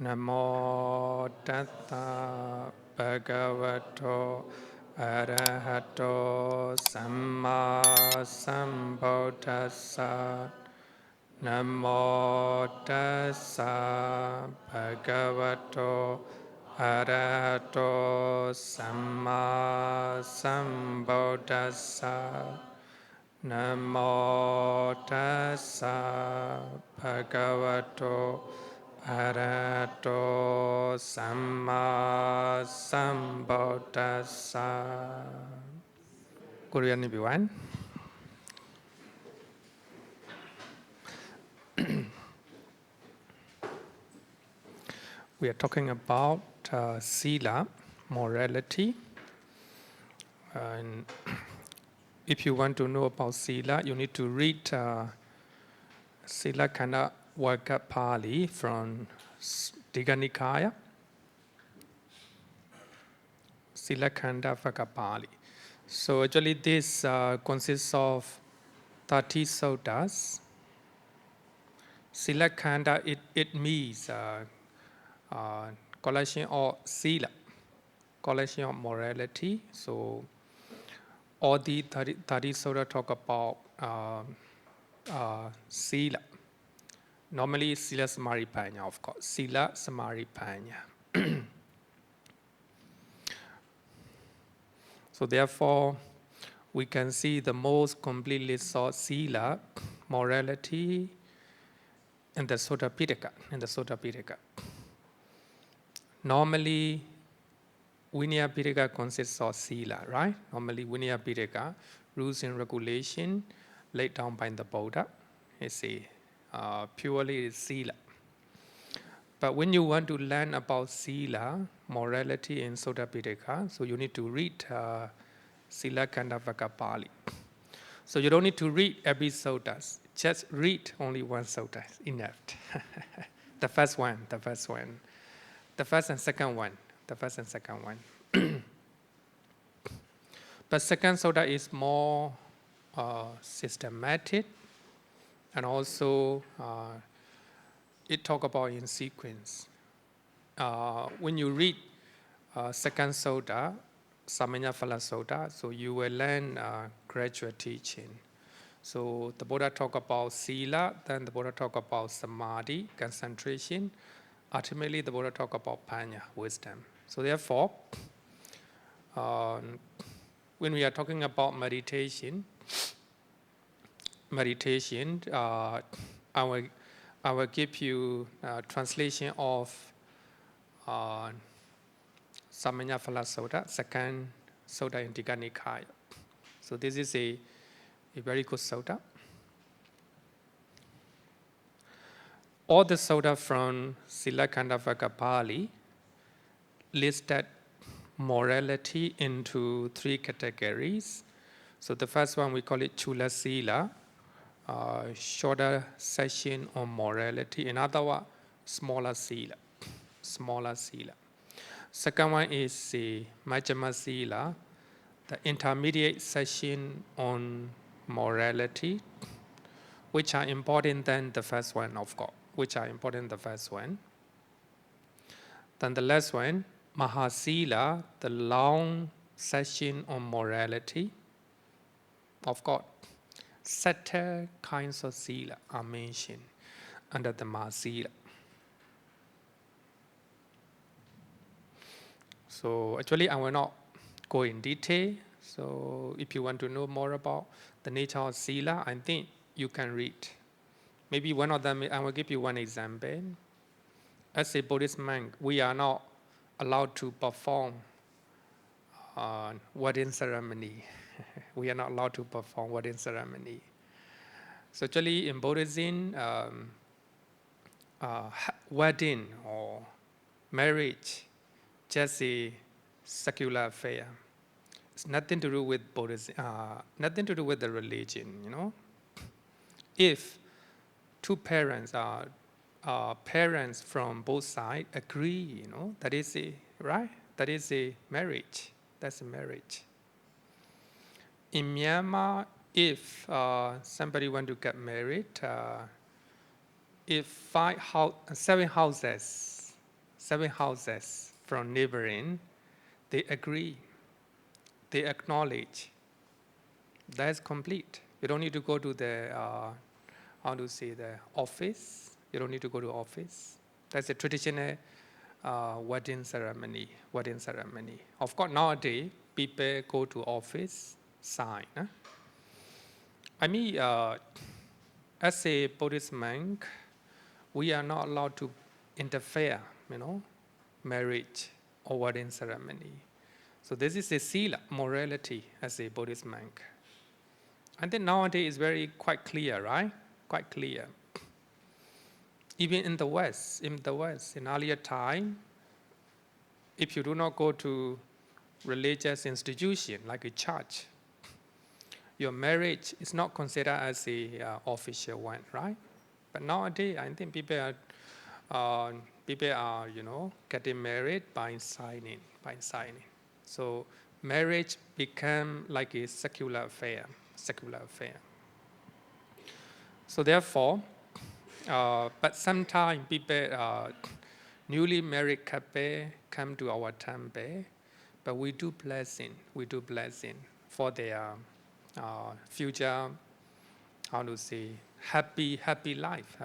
Namo Tathā Bhagavato Arahato Samma Sambuddhassa. Namo Tassa Bhagavato Arahato Samma Sambuddhassa. Namo Tassa Bhagavato Arahato Samma Sambuddhassa. Good evening, everyone. We are talking about Sīla, morality. And if you want to know about Sīla, you need to read Sīlakkhandavagga Pāli from Therīgāthā. Sīlakkhandavagga Pāli. So actually this consists of 30 suttas. Sīlakkhandha, it means collection of Sīla, collection of morality. So all the 30 sutta talk about Sīla. Normally Sīla Samadhi Panya, of course. Sīla Samadhi Panya. So therefore, we can see the most completely sought Sīla, morality, in the Sutta Pitaka. Normally, Vinaya Pitaka consists of Sīla, right? Normally, Vinaya Pitaka, rules and regulation laid down by the Buddha, is purely Sīla. But when you want to learn about Sīla, morality in Sutta Pitaka, so you need to read Sīlakkhandavagga Pāli. So you don't need to read every sutta. Just read only one sutta, enough. The first and second one. But second sutta is more systematic, and also it talk about in sequence. When you read second sutta, Samanyaphala Sutta, so you will learn graduate teaching. So the Buddha talk about Sīla, then the Buddha talk about Samadhi, concentration. Ultimately, the Buddha talk about Panya, wisdom. So therefore, when we are talking about meditation, I will give you a translation of Samanyaphala Sutta, second sutta in Digha Nikaya. So this is a very good sutta. All the sutta from Sīlakkhandavagga Pāli listed morality into three categories. So the first one we call it Chula Sīla, shorter section on morality. Another one, smaller Sīla. Second one is the Majjhima Sīla, the intermediate section on morality, which are important than the first one, of course, Then the last one, Mahasi, the long section on morality. Of course, subtle kinds of Sīla are mentioned under the Mahasi. So actually, I will not go in detail. So if you want to know more about the nature of Sīla, I think you can read. Maybe one of them, I will give you one example. As a Buddhist monk, we are not allowed to perform wedding ceremony. We are not allowed to perform wedding ceremony. So actually in Buddhism, wedding or marriage, just a secular affair. It's nothing to do with Buddhism, nothing to do with the religion, If two parents are parents from both sides agree, that is a marriage. That's a marriage. In Myanmar, if somebody want to get married, if 7 houses 7 houses from neighboring, they agree, they acknowledge. That's complete. You don't need to go to the, the office. You don't need to go to office. That's a traditional wedding ceremony. Of course, nowadays, people go to office, sign. I mean, as a Buddhist monk, we are not allowed to interfere, marriage or wedding ceremony. So this is a Sīla, morality, as a Buddhist monk. I think nowadays it's quite clear, right? Quite clear. Even in the West, in earlier time, if you do not go to religious institution like a church, your marriage is not considered as a official one, right? But nowadays, I think people are getting married by signing. So marriage become like a secular affair. So therefore, but sometimes people, newly married couple come to our temple, but we do blessing for their future, happy life.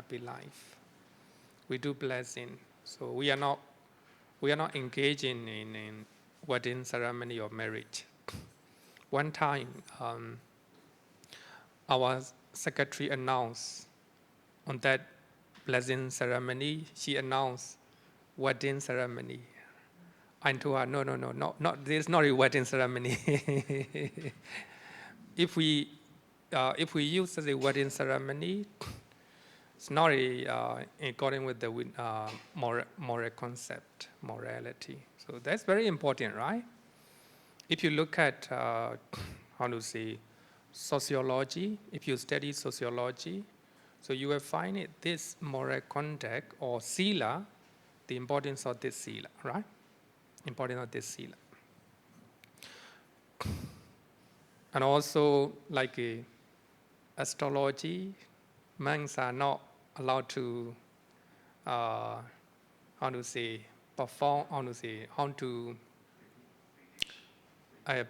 We do blessing. So we are not engaging in wedding ceremony or marriage. One time, our secretary announced on that blessing ceremony, she announced wedding ceremony. I told her, no, this is not a wedding ceremony. If we use as a wedding ceremony, it's not according with the moral concept, morality. So that's very important, right? If you look at, sociology, if you study sociology, so you will find this moral conduct or Sīla, the importance of this Sīla, right? Importance of this Sīla. And also, like astrology, monks are not allowed to, perform,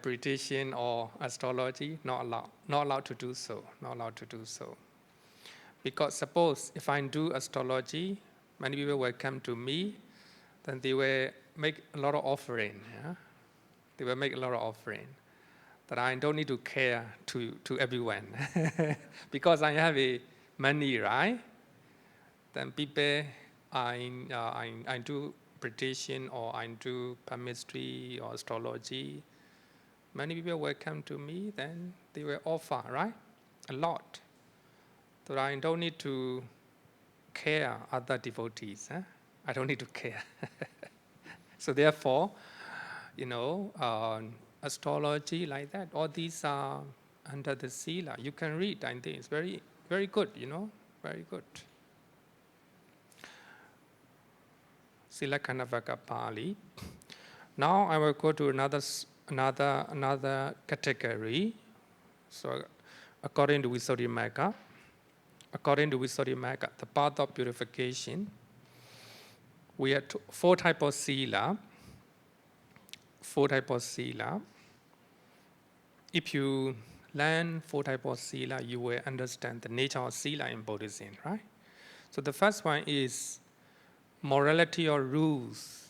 prediction or astrology, not allowed to do so. Because suppose if I do astrology, many people will come to me, then they will make a lot of offering. Yeah? They will make a lot of offering. That I don't need to care to everyone. Because I have money, right? Then people, I do prediction or I do palmistry or astrology. Many people will come to me, then they will offer, right? A lot. So I don't need to care other devotees. Huh? I don't need to care. So therefore, astrology like that, all these are under the Sīla. You can read, I think it's very, very good, very good. Sīlakkhandavagga Pali. Now I will go to another category. So according to Visuddhimagga, the path of purification, we have 4 types of Sīla. If you learn 4 types of Sīla, you will understand the nature of Sīla in Buddhism, right? So the first one is morality or rules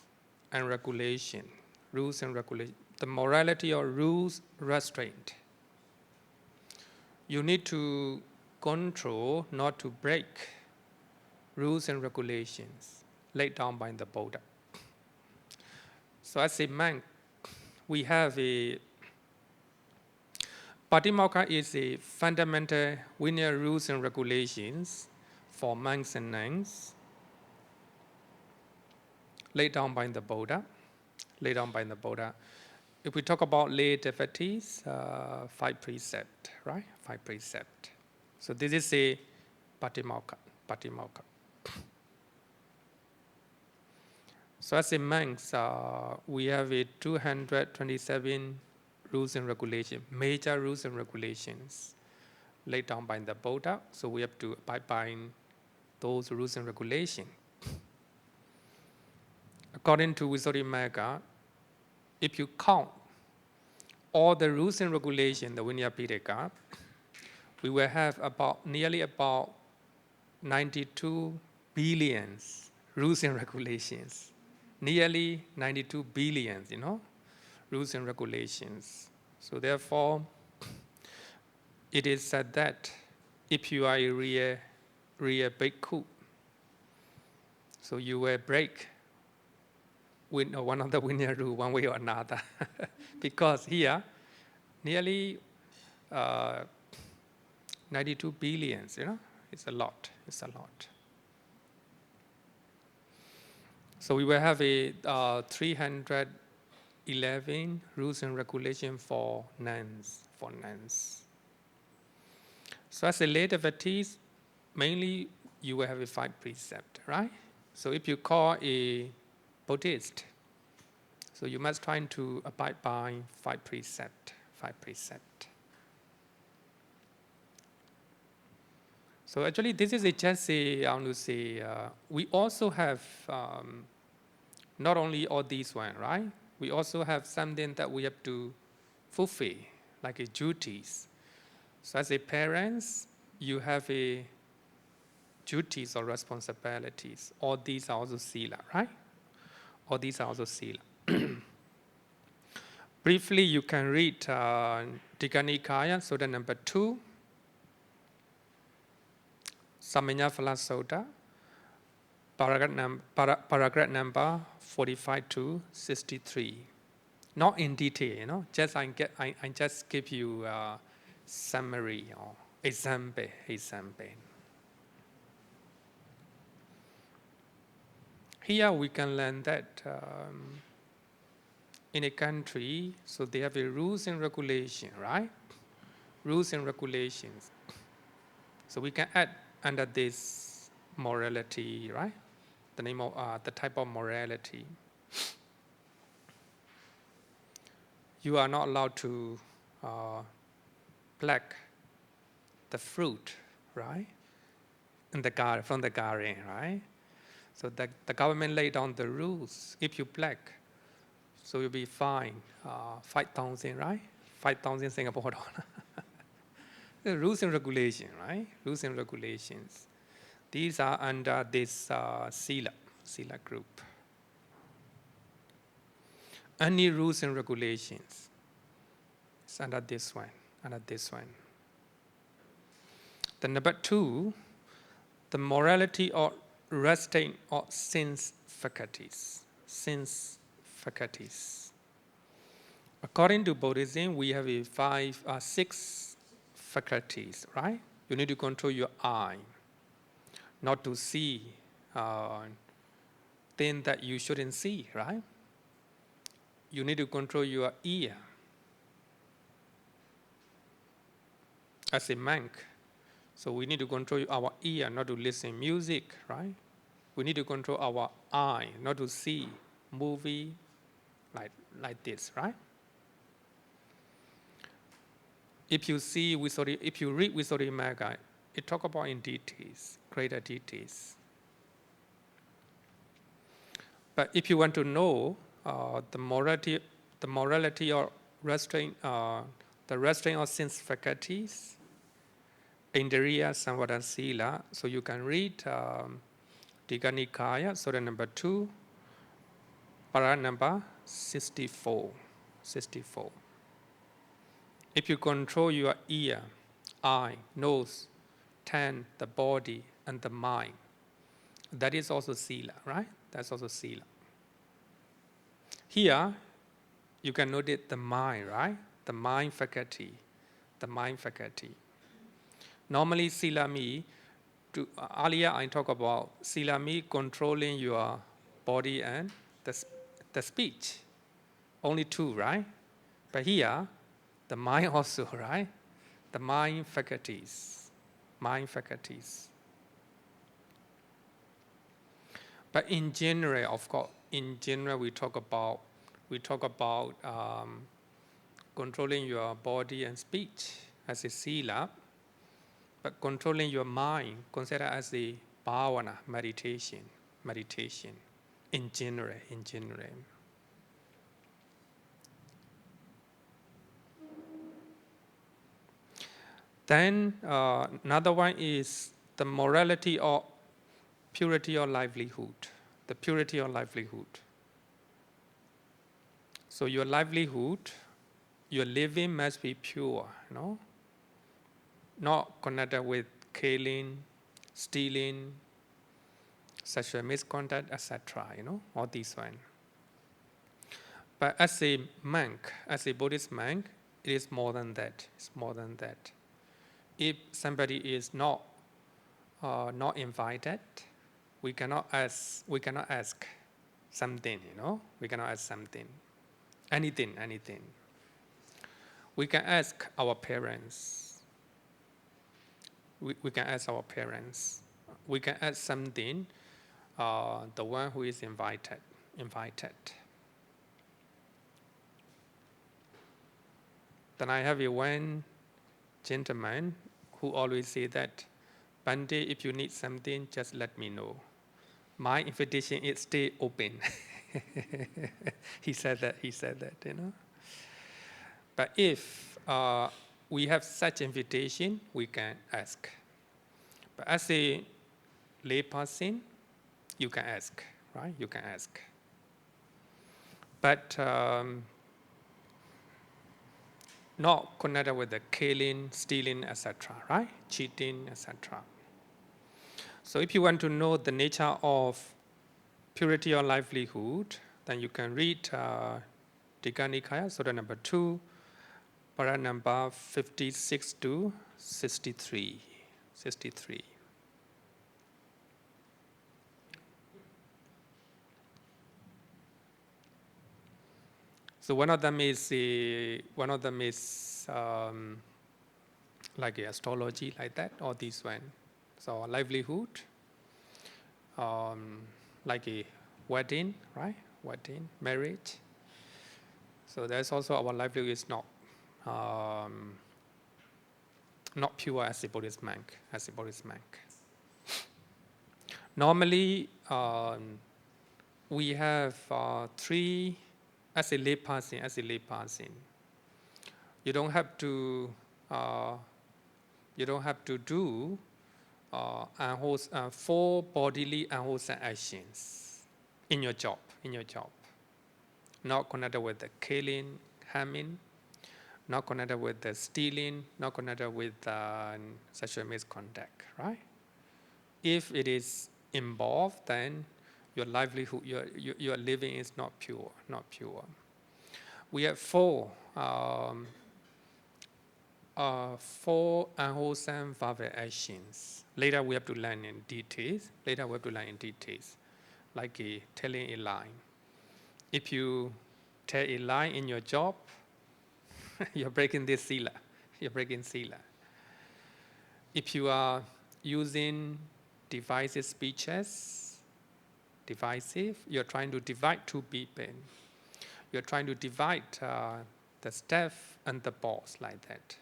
and regulation. The morality or rules, restraint. You need to control, not to break rules and regulations laid down by the Buddha. So as a monk, we have Patimokka is a fundamental linear rules and regulations for monks and nuns laid down by the Buddha. If we talk about lay devotees, 5 precepts, right? 5 precepts. So this is a Patimokka. So as a monks, we have 227 rules and regulations, major rules and regulations laid down by the Buddha. So we have to abide by those rules and regulations. according to Visuddhimagga, if you count all the rules and regulations, the Vinaya Pitaka, we will have nearly about 92 billion rules and regulations. Nearly 92 billion, rules and regulations. So therefore, it is said that if you are a real bhikkhu, so you will break with one of the Vinaya rules one way or another. Because here, nearly 92 billion, it's a lot. So we will have a 311 rules and regulations for nuns. So as a lay devotee, mainly you will have a 5 precepts, right? So if you call a Buddhist, so you must try to abide by 5 precepts. So actually, this is just I want to say, we also have not only all these one, right? We also have something that we have to fulfill, like a duties. So as a parents, you have a duties or responsibilities. All these are also Sīla, right? All these are also Sīla. Briefly, you can read Therīgāthā Sutta number 2, Samanya-phala Sutta, paragraph number 45 to 63. Not in detail, just I just give you a summary or example. Here we can learn that in a country, so they have a rules and regulation, right? Rules and regulations. So we can add under this morality, right? The name of the type of morality. You are not allowed to pluck the fruit, right? In the garden, from the garden, right? So the government laid down the rules. If you pluck, so you'll be fined 5,000, right? 5,000 Singapore dollars. The rules and regulations, right? Rules and regulations. These are under this Sīla group. Any rules and regulations, it's under this one. The number 2, the morality or restraint or sense faculties. According to Buddhism, we have 6 faculties, right? You need to control your eye, not to see things that you shouldn't see, right? You need to control your ear. As a monk, so we need to control our ear, not to listen music, right? We need to control our eye, not to see movie like this, right? If you read Visuddhimagga, it talks about in details, greater details. But if you want to know the morality or restraint, the restraint of sense faculties, Indriya Samvara Sīla, so you can read Therīgāthā Sutta number 2, paragraph number 64. If you control your ear, eye, nose, tongue, the body, and the mind, that is also Sīla, right? That's also Sīla. Here, you can notice the mind, right? The mind faculty. Normally, Sīla means, earlier I talked about Sīla means controlling your body and the speech. Only 2, right? But here, the mind also, right? The mind faculties. But in general, of course, we talk about controlling your body and speech as a Sīla, but controlling your mind considered as a bhavana, meditation. in general. Then another one is the morality or purity or livelihood. The purity or livelihood. So your livelihood, your living must be pure, not connected with killing, stealing, sexual misconduct, etc. All these one. But as a monk, as a Buddhist monk, it is more than that. It's more than that. If somebody is not invited, we cannot ask something. We cannot ask something. Anything. We can ask our parents. We can ask our parents. We can ask something. The one who is invited. Then I have one gentleman who always say that, Bande, if you need something, just let me know. My invitation is stay open. He said that. But if we have such invitation, we can ask. But as a lay person, you can ask, right? You can ask. But not connected with the killing, stealing, etc., right? Cheating, etc. So if you want to know the nature of purity or livelihood, then you can read Therīgāthā, Sutta number 2, para number 56 to 63. So one of them is like astrology, like that, or this one. So livelihood, like a wedding, right? Wedding, marriage. So there's also our livelihood is not pure as a Buddhist monk. Normally, we have 3 as a lay person. You don't have to do 4 bodily unwholesome actions in your job. Not connected with the killing, harming, not connected with the stealing, not connected with sexual misconduct, right? If it is involved, then your livelihood, your living is not pure. We have 4 unwholesome verbal actions. Later we have to learn in details. Like telling a lie. If you tell a lie in your job, you're breaking this Sīla. If you are using divisive speeches, you're trying to divide 2 people. You're trying to divide the staff and the boss, like that.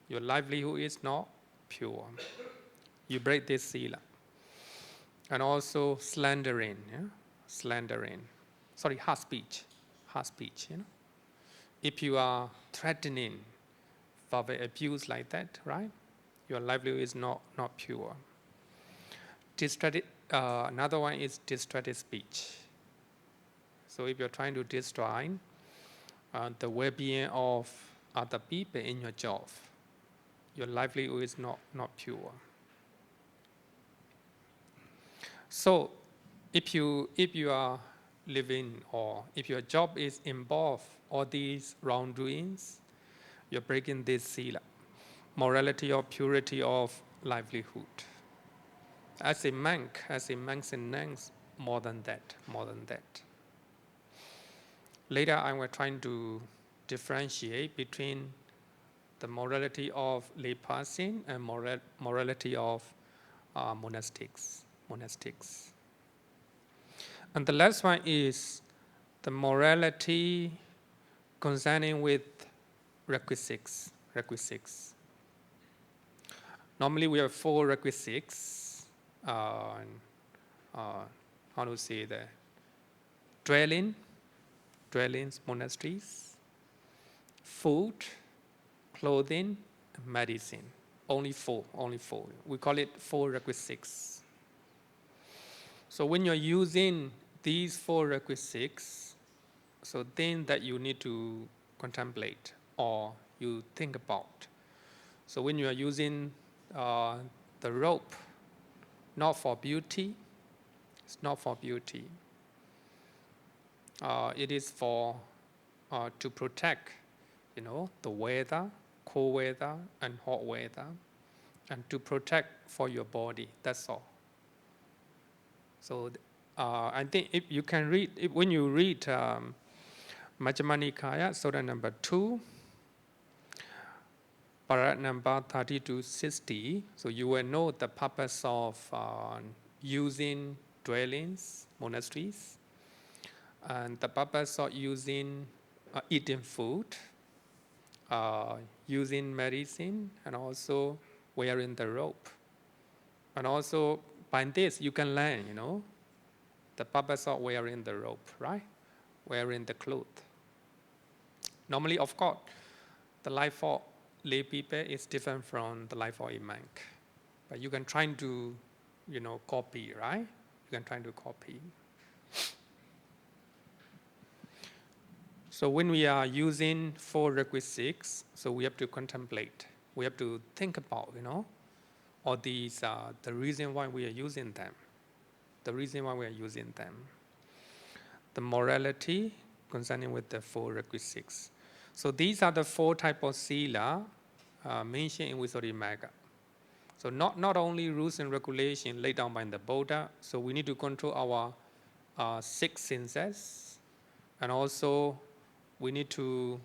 Your livelihood is not pure. You break this Sīla. And also slandering. Harsh speech. If you are threatening verbal abuse like that, right? Your livelihood is not pure. Another one is destructive speech. So if you're trying to destroy the well-being of other people in your job, your livelihood is not pure. So if you are living, or if your job is involved all these wrongdoings, you're breaking this Sīla, morality or purity of livelihood. As a monk and nuns, more than that. Later, I was trying to differentiate between the morality of lay person and morality of monastics. And the last one is the morality concerning with requisites. Normally, we have 4 requisites. How to say that? dwellings, monasteries, food, clothing, medicine. Only four. We call it 4 requisites. So when you're using these 4 requisites, so then that you need to contemplate or you think about. So when you are using the rope, not for beauty, it's not for beauty. It is for to protect, the weather, cold weather and hot weather, and to protect for your body. That's all. So I think if you can read, when you read Majjhima Nikāya, Sutta number 2, Parat number 30 to 60, so you will know the purpose of using dwellings, monasteries, and the purpose of using eating food, using medicine, and also wearing the rope. And also by this you can learn, the purpose of wearing the rope, right? Wearing the cloth. Normally, of course, the life of lay people is different from the life of a monk. But you can try to, copy, right? You can try to copy. So when we are using 4 requisites, so we have to contemplate. We have to think about, all these are the reason why we are using them. The reason why we are using them. The morality concerning with the 4 requisites. So these are the 4 types of Sīla mentioned in Visuddhimagga. So not only rules and regulations laid down by the Buddha, so we need to control our 6 senses, and also we need to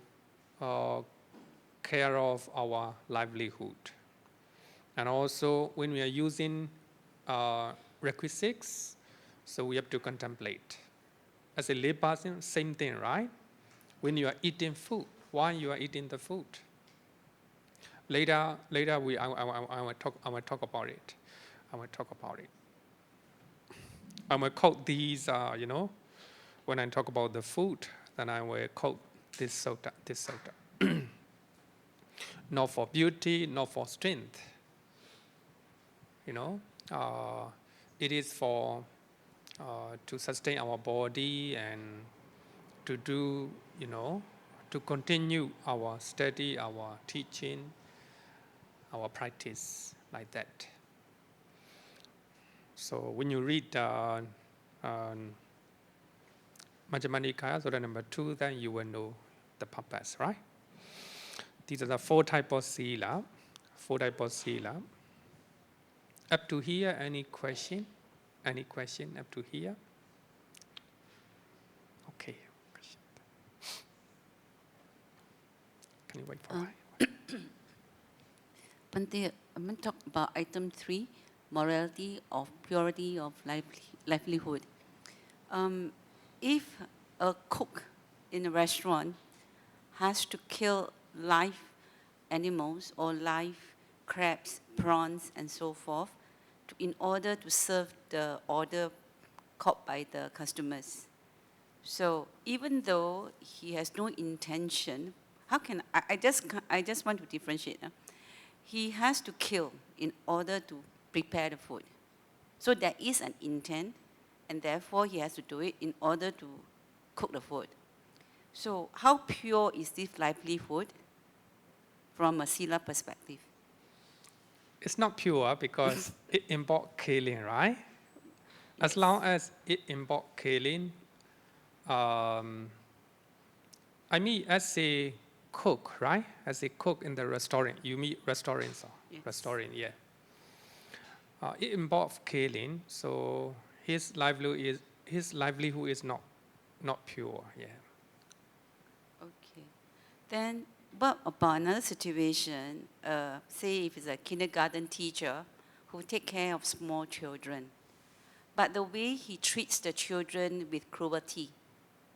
care of our livelihood. And also when we are using requisites, so we have to contemplate. As a lay person, same thing, right? When you are eating food, why you are eating the food? Later I will talk about it. I will quote these, when I talk about the food, then I will quote this sutta. Not for beauty, not for strength. It is for to sustain our body and to do, to continue our study, our teaching, our practice, like that. So when you read Majjhima Nikāya, Sutta number 2, then you will know the purpose, right? These are the 4 types of Sīla. 4 types of Sīla. Up to here, any question? Any question up to here? Okay. Can you wait for a while? Bhante, I'm going to talk about item 3, morality of purity of livelihood. If a cook in a restaurant has to kill live animals or live crabs, prawns, and so forth, in order to serve the order called by the customers. So even though he has no intention, how can I just want to differentiate. He has to kill in order to prepare the food. So there is an intent, and therefore he has to do it in order to cook the food. So how pure is this livelihood from a Sīla perspective? It's not pure because it involves killing, right? As long as it involves killing, I mean, as a cook, right? As a cook in the restaurant, you meet restaurants, Yes. restaurant, yeah. It involves killing, so his livelihood is not pure, yeah. Okay. Then what about another situation, say if it's a kindergarten teacher who take care of small children, but the way he treats the children with cruelty,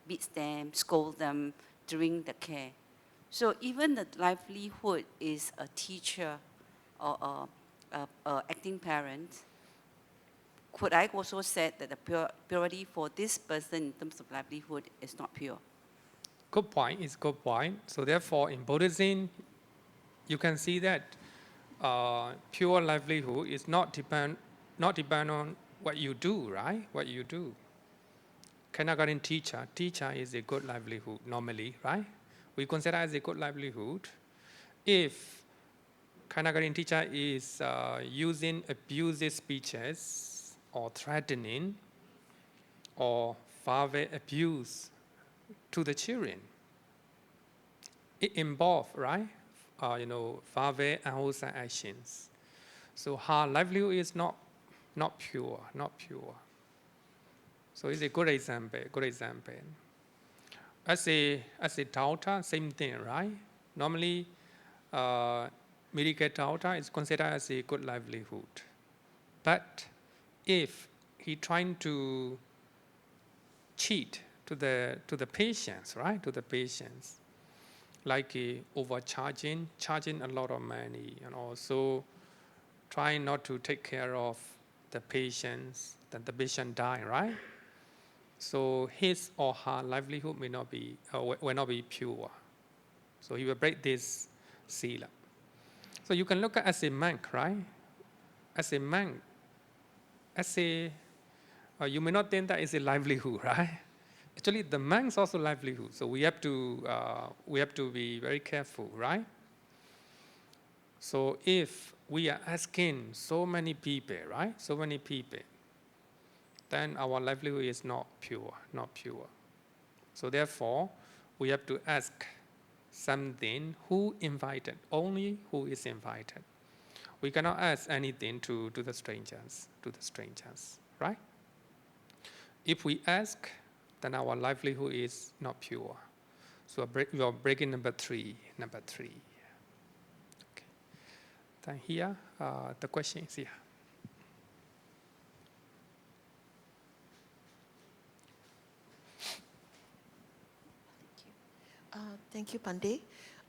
beats them, scolds them during the care. So even the livelihood is a teacher or a acting parent, could I also say that the purity for this person in terms of livelihood is not pure? Good point. It's good point. So therefore, in Buddhism, you can see that pure livelihood is not depend on what you do, right? What you do. Kindergarten teacher is a good livelihood normally, right? We consider as a good livelihood. If kindergarten teacher is using abusive speeches or threatening or verbal abuse to the children, it involves, right? Verbal and wholesome actions. So her livelihood is not pure. So it's a good example. As a daughter, same thing, right? Normally, medical daughter is considered as a good livelihood. But if he trying to cheat to the patients, right? To the patients, like overcharging, charging a lot of money, and also trying not to take care of the patients, then the patient die, right? So his or her livelihood will not be pure. So he will break this Sīla. So you can look at as a monk, right? As a monk, you may not think that is a livelihood, right? Actually, the monk's also livelihood. So we have to be very careful, right? So if we are asking so many people, right? So many people, then our livelihood is not pure. So therefore, we have to ask something who invited, only who is invited. We cannot ask anything to the strangers, right? If we ask, then our livelihood is not pure. So we are breaking number three. Okay. Then here, the question is here. Thank you, Pandey.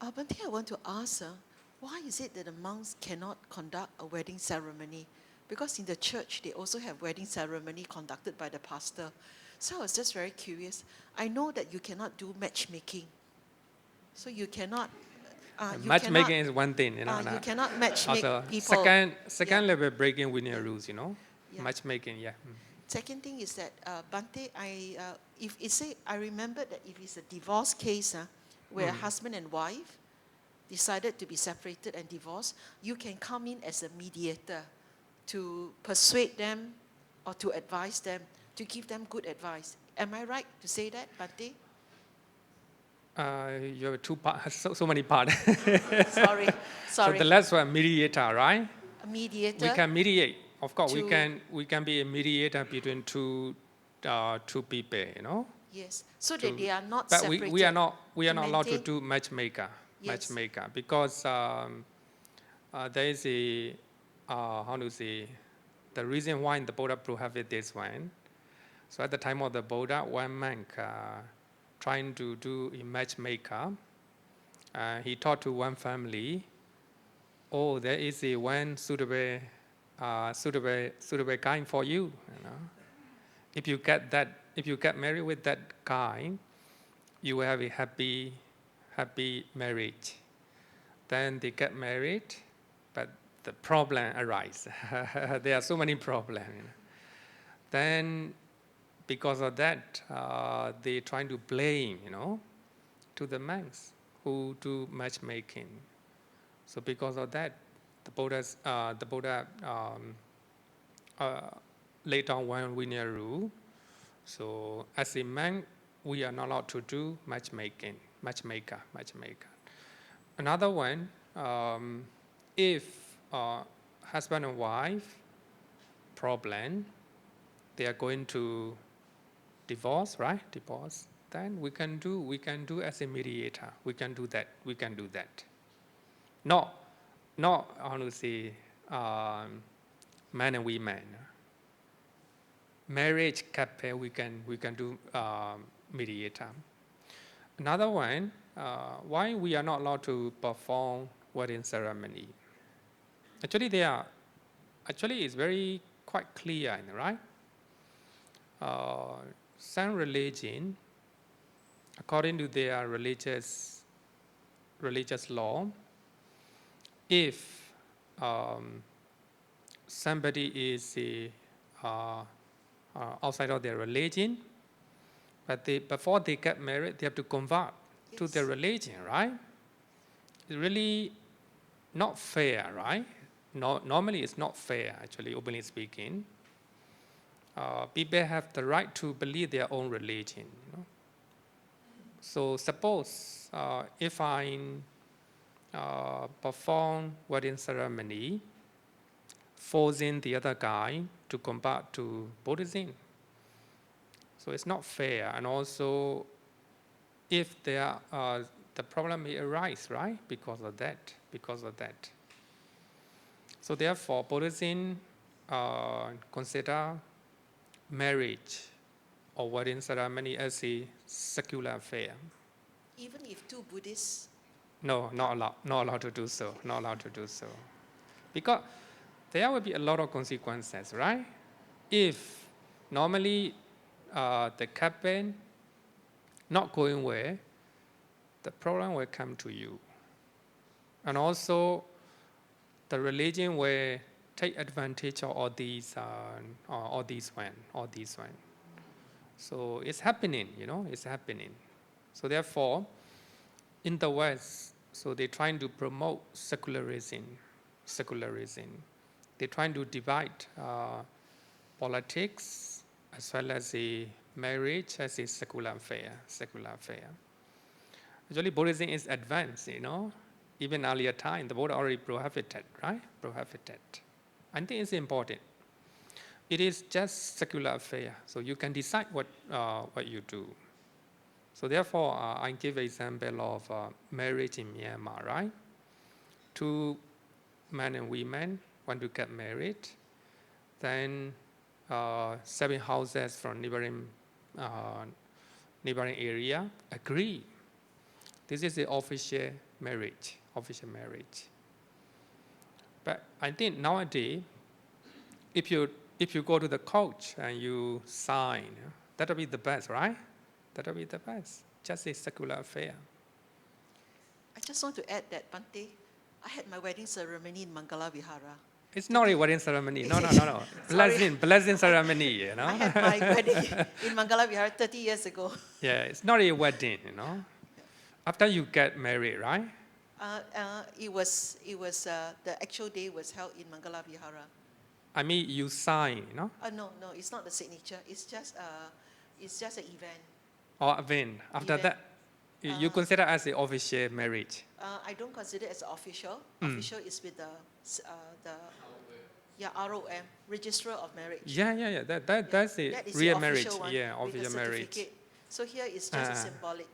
Pandey, I want to ask, why is it that the monks cannot conduct a wedding ceremony? Because in the church, they also have wedding ceremony conducted by the pastor. So I was just very curious. I know that you cannot do matchmaking. So you cannot... matchmaking is one thing, you cannot matchmake also, people. Second level breaking with your rules, Yeah. Matchmaking, yeah. Second thing is that, Bhante, I remember that if it's a divorce case where husband and wife decided to be separated and divorced, you can come in as a mediator to persuade them or to advise them, to give them good advice. Am I right to say that, Bhante? You have two parts, so many parts. Sorry. So the last one, mediator, right? A mediator. We can mediate. Of course, we can be a mediator between two people, Yes, so that they are not but separated. we are not allowed to do matchmaker. Yes. Because there is a the reason why the Buddha prohibited this one. So at the time of the Buddha, one monk trying to do a matchmaker, he taught to one family, oh, there is a one suitable guy for you. If you get married with that guy, you will have a happy marriage. Then they get married, but the problem arises. There are so many problems. Then, because of that, they trying to blame, to the monks who do matchmaking. So because of that, the Buddha laid down one linear rule. So as a monk, we are not allowed to do matchmaker. Another one, if husband and wife problem, they are going to divorce, right? Then we can do as a mediator. We can do that. Not how to say man and women. Marriage couple, we can do mediator. Another one, why we are not allowed to perform wedding ceremony? Actually, it's very quite clear, right? Some religion, according to their religious law, if somebody is outside of their religion, but before they get married, they have to convert to their religion, right? It's really not fair, right? No, normally it's not fair, actually, openly speaking. People have the right to believe their own religion. So suppose if I perform wedding ceremony, forcing the other guy to convert to Buddhism. So it's not fair. And also, if there the problem may arise, right? Because of that. So therefore, Buddhism consider marriage or wedding ceremony as a secular affair. Even if two Buddhists? No, not allowed to do so. Because there will be a lot of consequences, right? If normally the couple not going well, the problem will come to you. And also, the religion will take advantage of all these one. So it's happening, it's happening. So therefore, in the West, so they're trying to promote secularism. They're trying to divide politics as well as a marriage as a secular affair. Actually, Buddhism is advanced, Even earlier time, the Buddha already prohibited, right? I think it's important. It is just secular affair, so you can decide what you do. So therefore, I give an example of marriage in Myanmar, right? Two men and women want to get married, then 7 houses from neighboring area agree. This is the official marriage. But I think nowadays, if you go to the court and you sign, that'll be the best, right? Just a secular affair. I just want to add that, Bhante, I had my wedding ceremony in Mangala Vihara. It's not a wedding ceremony. No. Blessing ceremony, I had my wedding in Mangala Vihara 30 years ago. Yeah, it's not a wedding, After you get married, right? It was the actual day was held in Mangala Vihara. I mean, you sign, No, it's not the signature. It's just an event. Or event. After that, you consider as an official marriage. I don't consider it as official. Official is with the ROM, Registrar of Marriage. Yeah. That's a that is real the marriage. Official one, Yeah, with official the marriage. certificate. So here it's just a symbolic.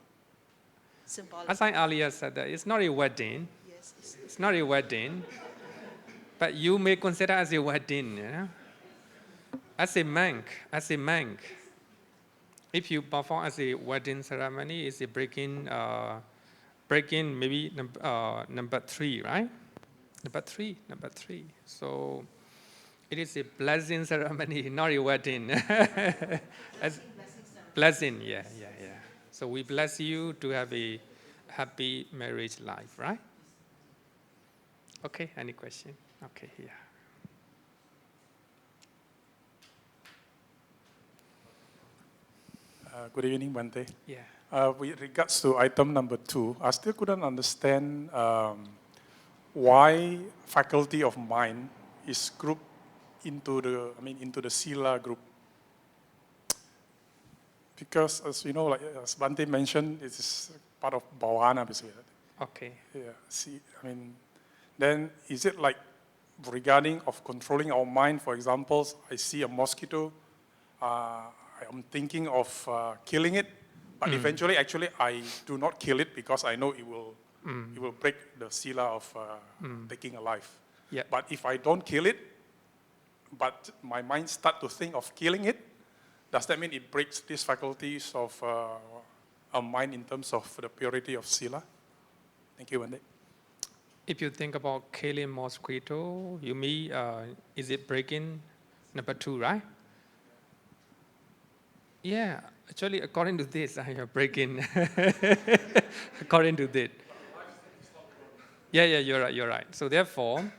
As I earlier said, that it's not a wedding. Yes, it's not a wedding. But you may consider as a wedding. As a monk, if you perform as a wedding ceremony, it's a breaking maybe number 3, right? Number three. So it is a blessing ceremony, not a wedding. Blessing, yeah. So we bless you to have a happy marriage life, right? Okay, any question? Okay, yeah. Good evening, Bhante. Yeah. With regards to item number 2, I still couldn't understand why faculty of mind is grouped into the Sīla group. Because as you know, like as Bhante mentioned, it is part of bhavana, basically. Okay. Yeah. Then is it like regarding of controlling our mind? For example, I see a mosquito, I'm thinking of killing it, but eventually, actually, I do not kill it because I know it will break the Sīla of taking a life. Yeah. But if I don't kill it, but my mind start to think of killing it, does that mean it breaks these faculties of our mind in terms of the purity of Sīla? Thank you, Bhante. If you think about killing mosquito, you mean is it breaking number 2, right? Yeah, actually, according to this, I am breaking. According to this. Yeah, you're right. So therefore,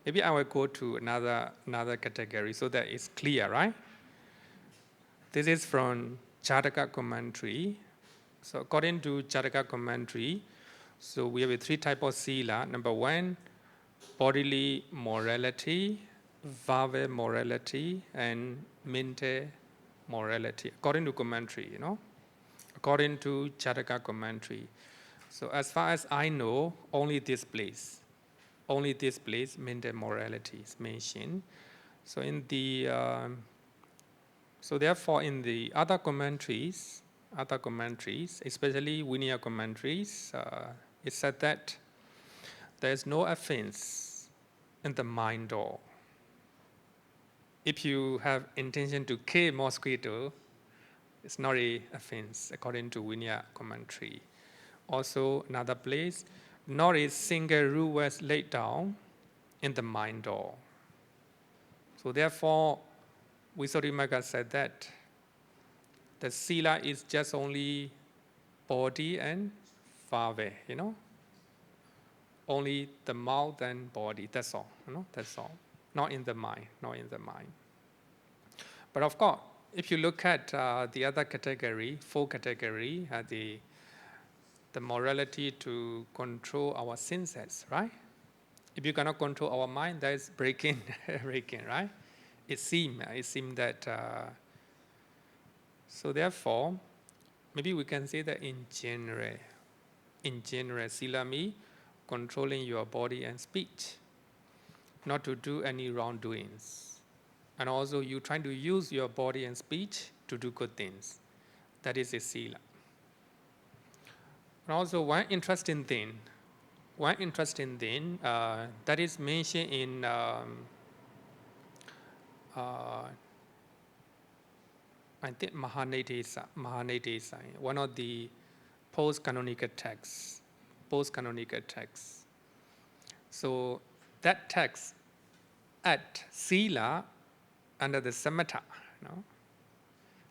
maybe I will go to another category so that it's clear, right? This is from Jataka commentary. So according to Jataka commentary, so we have 3 types of Sīla. Number 1, bodily morality, verbal morality, and mental morality. According to commentary, according to Jataka commentary. So as far as I know, only this place, mental morality is mentioned. So so therefore, in the other commentaries, especially Vinaya commentaries, it said that there is no offense in the mind door. If you have intention to kill mosquito, it's not an offense according to Vinaya commentary. Also, another place, not a single rule was laid down in the mind door. So therefore, Visuddhimagga said that the Sīla is just only body and vave, only the mouth and body, that's all, that's all. Not in the mind. But of course, if you look at the other category, 4 category, the morality to control our senses, right? If you cannot control our mind, that is breaking, right? It seems that. So therefore, maybe we can say that in general, Sīla means controlling your body and speech, not to do any wrongdoings. And also you trying to use your body and speech to do good things. That is a Sīla. And also one interesting thing that is mentioned in I think Mahānedesa, one of the post-canonical texts. So that text at Sīla under the samatha.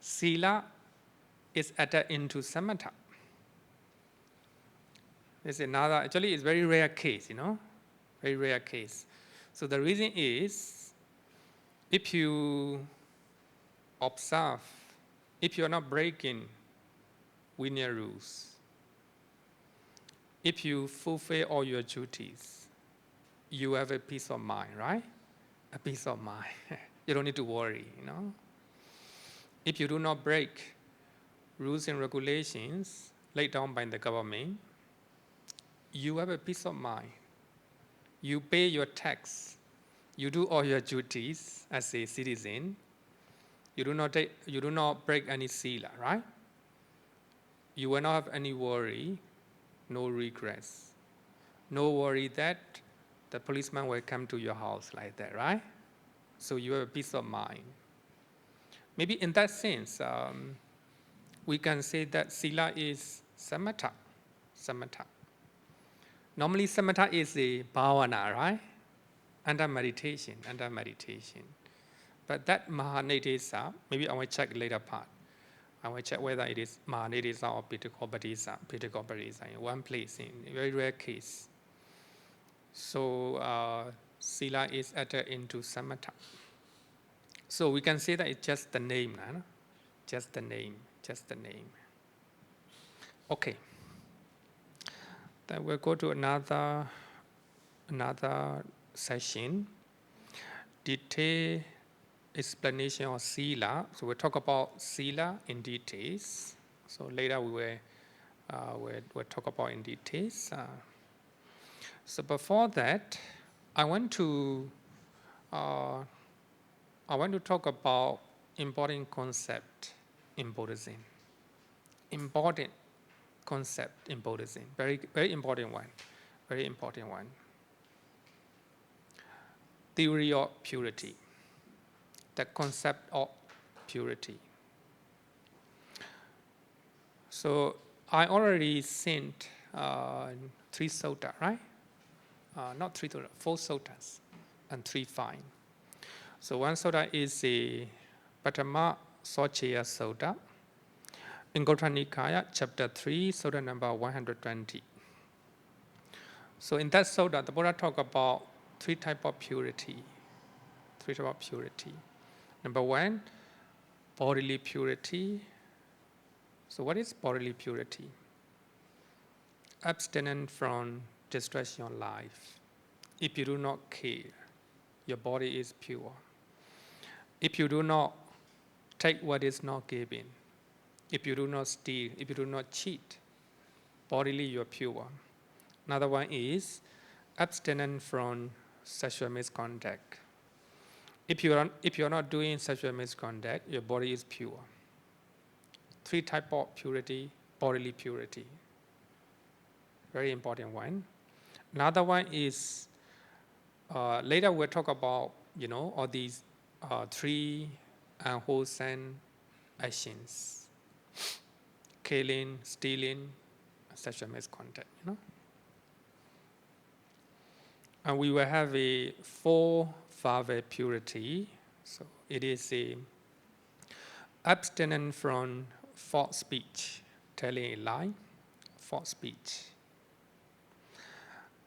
Sīla is added into samatha. It's another, actually it's very rare case, very rare case. So the reason is, if you observe, if you are not breaking Vinaya rules, if you fulfill all your duties, you have a peace of mind, right? A peace of mind. You don't need to worry, If you do not break rules and regulations laid down by the government, you have a peace of mind. You pay your tax. You do all your duties as a citizen. You do not break any Sīla, right? You will not have any worry, no regrets. No worry that the policeman will come to your house like that, right? So you have a peace of mind. Maybe in that sense, we can say that Sīla is samatha. Normally samatha is a bhavana, right? Under meditation. But that Mahānedesa, maybe I will check later part. I will check whether it is Mahānedesa or Pitagopatesa in one place, in a very rare case. So Sīla is added into samatha. So we can say that it's just the name, just the name. Okay. Then we'll go to another session. Detailed explanation of Sīla. So we'll talk about Sīla in details. So later we will talk about in details. So before that, I want to talk about important concept in Buddhism. Important concept in Buddhism. Very, very important one. Very important one. Theory of purity. The concept of purity. So I already sent 3 sutta, right? Not 3 sutta, 4 suttas and 3 fine. So one sutta is a Patama Socheya Sutta in Puṇṇikā, chapter 3, sutta number 120. So in that sutta, the Buddha talk about three types of purity. Three types of purity. Number one, bodily purity. So what is bodily purity? Abstinence from distraction of life. If you do not care, your body is pure. If you do not take what is not given, if you do not steal, if you do not cheat, bodily you are pure. Another one is abstinence from sexual misconduct. If you are not doing sexual misconduct, your body is pure. Three types of purity, bodily purity. Very important one. Another one is, later we'll talk about, all these three unwholesome actions. Killing, stealing, sexual misconduct, And we will have a 4-father purity. So it is a abstinence from false speech, telling a lie, false speech.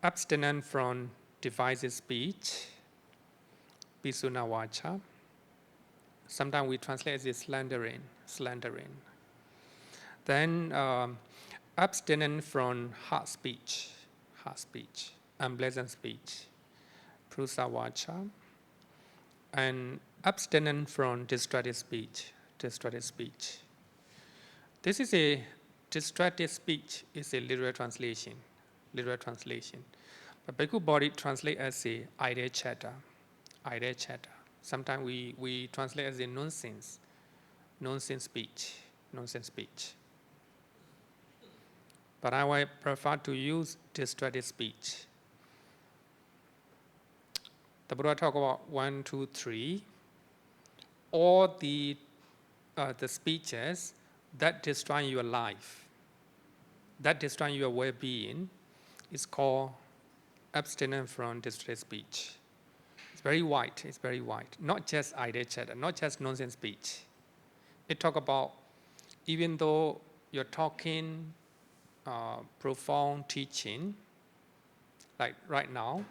Abstinence from divisive speech, pisuna vacha. Sometimes we translate as slandering. Then abstinence from hard speech, unpleasant speech, prusa vacha. And abstinence from destructive speech. This is a destructive speech is a literal translation. But Bhikkhu Bodhi translate as a idle chatter. Sometimes we translate as a nonsense speech. But I would prefer to use destructive speech. The Buddha talk about 1, 2, 3. All the speeches that destroy your life, that destroy your well-being, is called abstinence from destructive speech. It's very wide. Not just idle chatter, not just nonsense speech. It talk about even though you're talking profound teaching, like right now,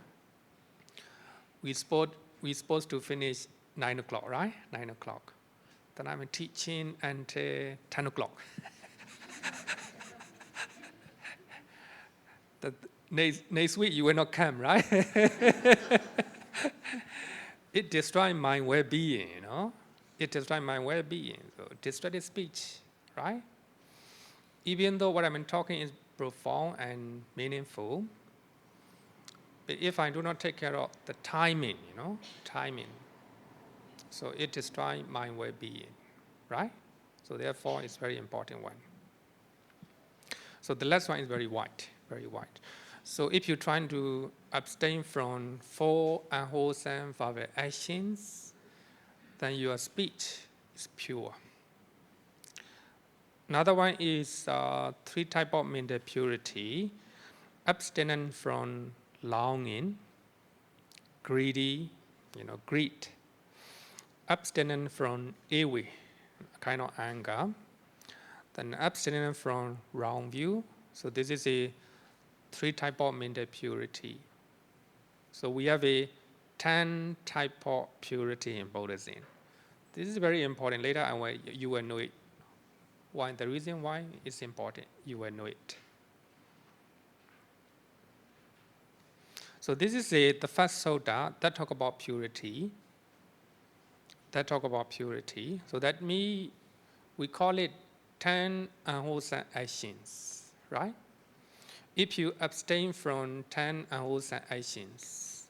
we're supposed to finish 9 o'clock, right? 9 o'clock. Then I'm teaching until 10 o'clock. The next week you will not come, right? It destroys my well-being, It destroys my well-being. So destructive speech, right? Even though what I'm talking is profound and meaningful, but if I do not take care of the timing, so it destroys my well-being, right? So therefore, it's very important one. So the last one is very wide. So if you're trying to abstain from 4 unwholesome father actions, then your speech is pure. Another one is 3 types of mental purity: abstinence from longing, greed, abstinence from iwi, kind of anger, then abstinence from wrong view. So this is a 3 types of mental purity. So we have a 10 type of purity in Buddhism. This is very important. Later on, you will know it. Why? The reason why it's important, you will know it. So this is the first sutta that talk about purity. So that means we call it 10 unwholesome actions, right? If you abstain from 10 unwholesome actions,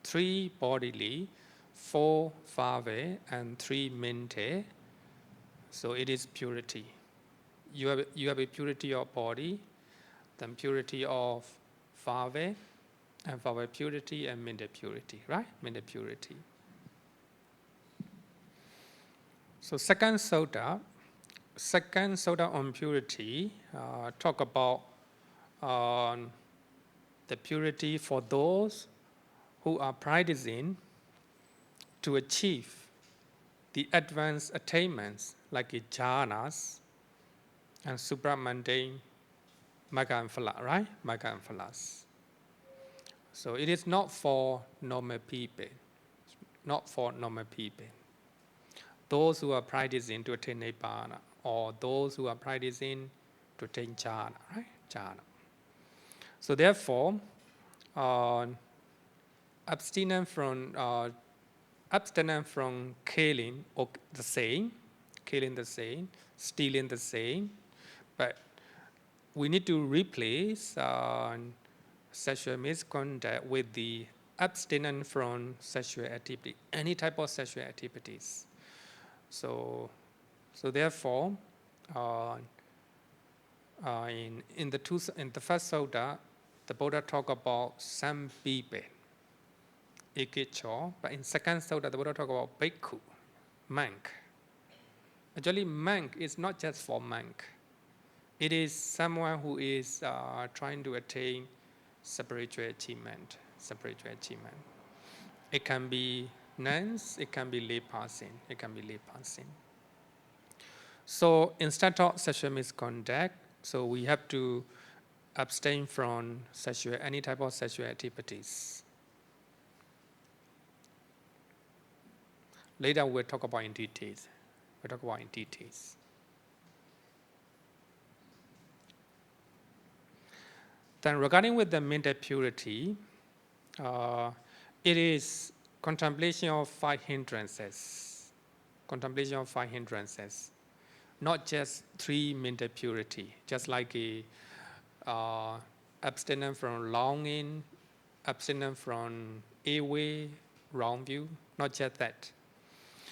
3 bodily, 4 father, and 3 mental, so it is purity. You have a purity of body, then purity of father, and father purity and mental purity, right? Mental purity. So second sutta on purity talk about the purity for those who are practicing to achieve the advanced attainments like jhanas and supramundane magga and phala, right? Magga and phalas. So it is not for normal people, not for normal people. Those who are practicing to attain nibbana, or those who are practicing to attain jhana, right? Jhana. So therefore, abstinence from killing or the same, killing the same, stealing the same, but we need to replace sexual misconduct with the abstinence from sexual activity, any type of sexual activities. So therefore, in the first sutta, the Buddha talk about some people, ikicho, but in second sutta, the Buddha talk about bhikkhu, monk. Actually, monk is not just for monk. It is someone who is trying to attain spiritual achievement. It can be nuns, it can be layperson, So instead of sexual misconduct, so we have to abstain from any type of sexual activities. Later we'll talk about in details. Then regarding with the mental purity, it is contemplation of five hindrances. Not just three mental purity, just like abstinence from longing, abstinence from away, wrong view, not just that.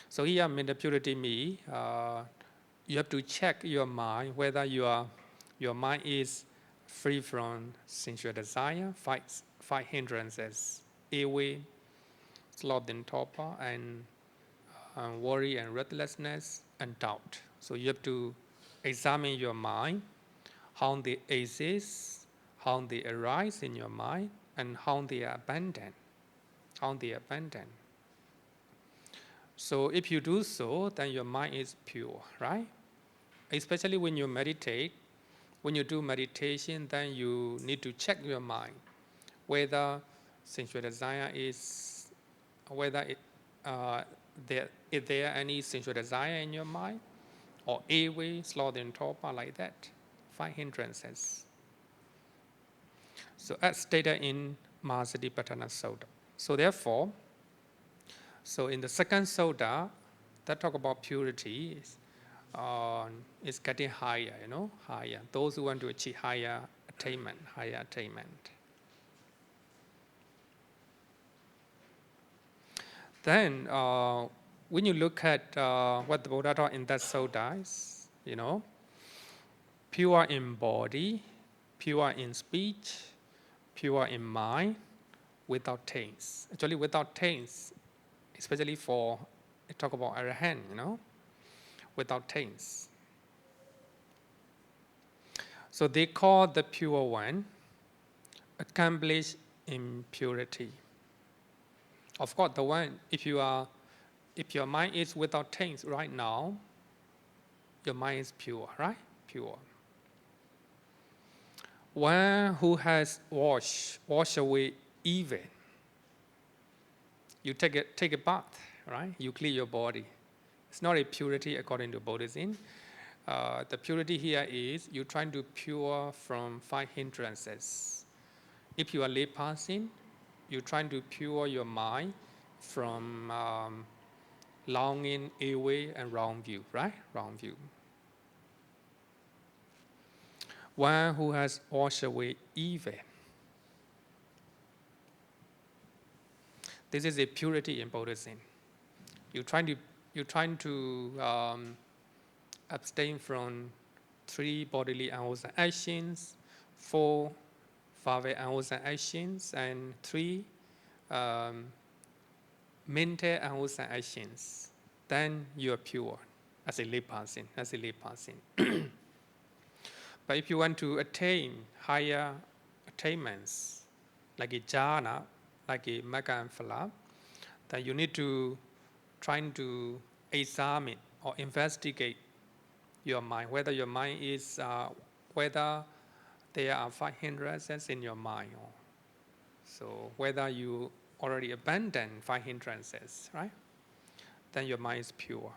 So here mental purity means you have to check your mind whether your mind is free from sensual desire, five hindrances, away, sloth and torpor, and worry and restlessness and doubt. So you have to examine your mind, how they exist, how they arise in your mind, and how they are abandoned. So if you do so, then your mind is pure, right? Especially when you meditate, when you do meditation, then you need to check your mind, whether sensual desire is, is there any sensual desire in your mind, or away, sloth and torpor, like that, five hindrances. So as stated in Mahasi Sutta. So therefore, in the second sutta, that talk about purity is getting higher, higher. Those who want to achieve higher attainment. Then, when you look at what the Buddha taught in that sutta is, pure in body, pure in speech, pure in mind, without taints. Actually, without taints, especially for talk about arahant, without taints. So they call the pure one accomplished in purity. Of course, the one if your mind is without taints right now, your mind is pure, right? Pure. One who has washed away evil. You take a bath, right? You clean your body. It's not a purity according to Buddhism. The purity here is you're trying to pure from five hindrances. If you are layperson, you're trying to pure your mind from longing, away, and wrong view, right? Wrong view. One who has washed away evil. This is a purity in Buddhism. You're trying to abstain from 3 bodily unwholesome actions, 4 foul unwholesome actions, and 3 mental unwholesome actions. Then you are pure as a layperson. But if you want to attain higher attainments, like a jhana, like a magga and phala, then you need to trying to examine or investigate your mind, whether your mind is, whether there are 5 hindrances in your mind, or so whether you already abandoned 5 hindrances, right? Then your mind is pure.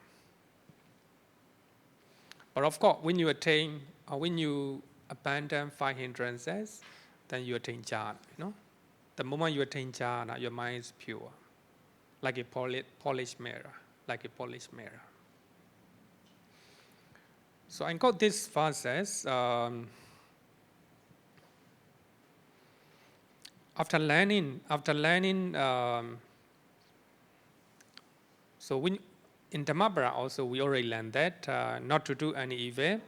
But of course, when you attain, or when you abandon 5 hindrances, then you attain jhana, The moment you attain jhana, your mind is pure, like a polished mirror, like a polished mirror. So I got these verses. After learning, so when in Dhammapara also we already learned that not to do any evil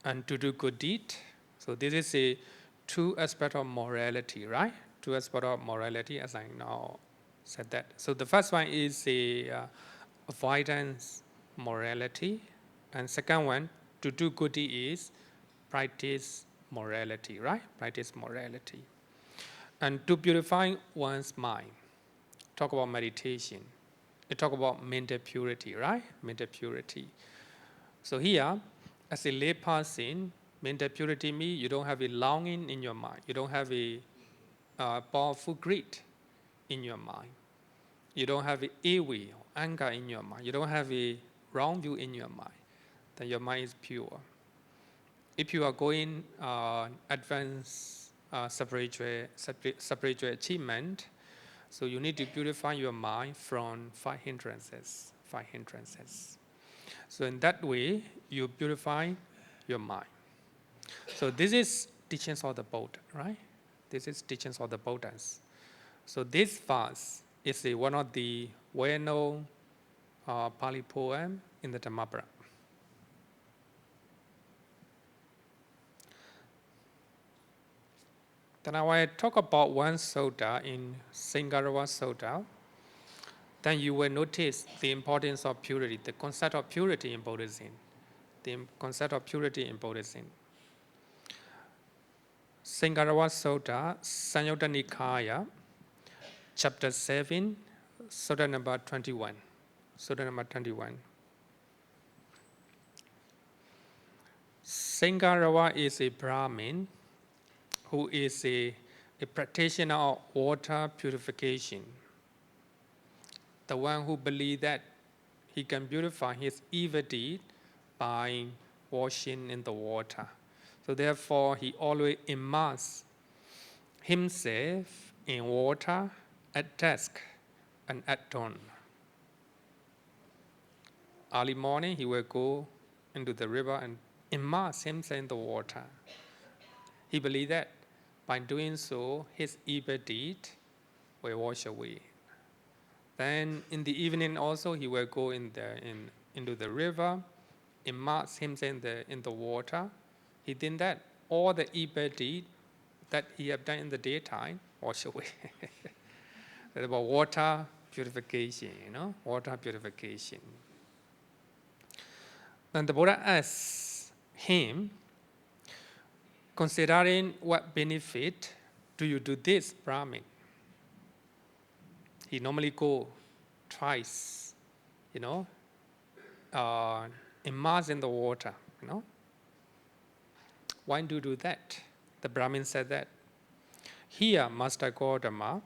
and to do good deed. So this is a 2 aspect of morality, right? 2 aspect of morality, as I now said that. So the first one is a avoidance morality, and second one, to do good deed, is practice morality, right? Practice morality. And to purify one's mind, talk about meditation. It talk about mental purity, right? Mental purity. So here, as a lay person, mental purity means you don't have a longing in your mind. You don't have a powerful greed in your mind. You don't have a ill will, anger in your mind. You don't have a wrong view in your mind. Then your mind is pure. If you are going advanced spiritual achievement, so you need to purify your mind from 5 hindrances. 5 hindrances. So in that way, you purify your mind. So this is teachings of the Buddha, right? This is teachings of the Buddhas. So this verse is one of the well-known Pali poem in the Dhammapara. Then I will talk about one sutta in Saṅgārava Sutta. Then you will notice the importance of purity, the concept of purity in Buddhism. The concept of purity in Buddhism. Saṅgārava Sutta, Samyutta Nikāya, chapter 7, sutta number 21. Sutta number 21. Saṅgārava is a Brahmin who is a practitioner of water purification. The one who believes that he can purify his evil deed by washing in the water. So therefore, he always immerses himself in water at dusk and at dawn. Early morning, he will go into the river and immerse himself in the water. He believes that by doing so, his evil deed will wash away. Then in the evening also, he will go into the river, immerse himself in the water. He did that. All the evil deed that he have done in the daytime wash away. That's about water purification, water purification. Then the Buddha asks him, considering what benefit do you do this, Brahmin? He normally go twice, immerse in the water, Why do you do that? The Brahmin said that, here, Master Gautama,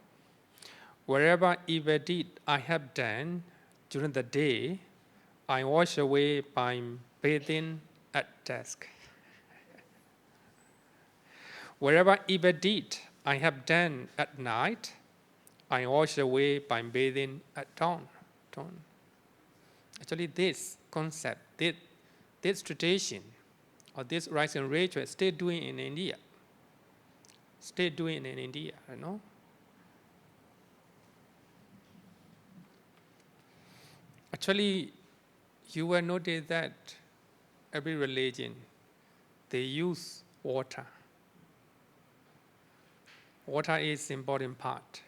wherever evil deed I have done during the day, I wash away by bathing at dusk. Wherever evil deed I have done at night, I wash away by bathing at dawn. Actually, this concept, this tradition, or this rites and ritual, still doing in India. Still doing in India, Actually, you will notice that every religion, they use water. Water is important part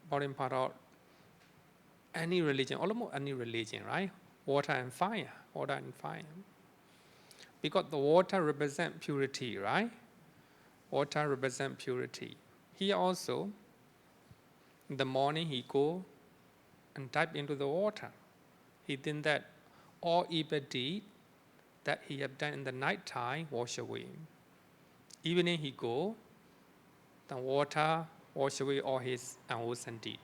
of any religion, almost any religion, right? Water and fire. Because the water represents purity, right? Water represents purity. Here also, in the morning he go and dive into the water. He think that all evil deed that he have done in the night time wash away. Evening he go, the water wash away all his unwholesome deed.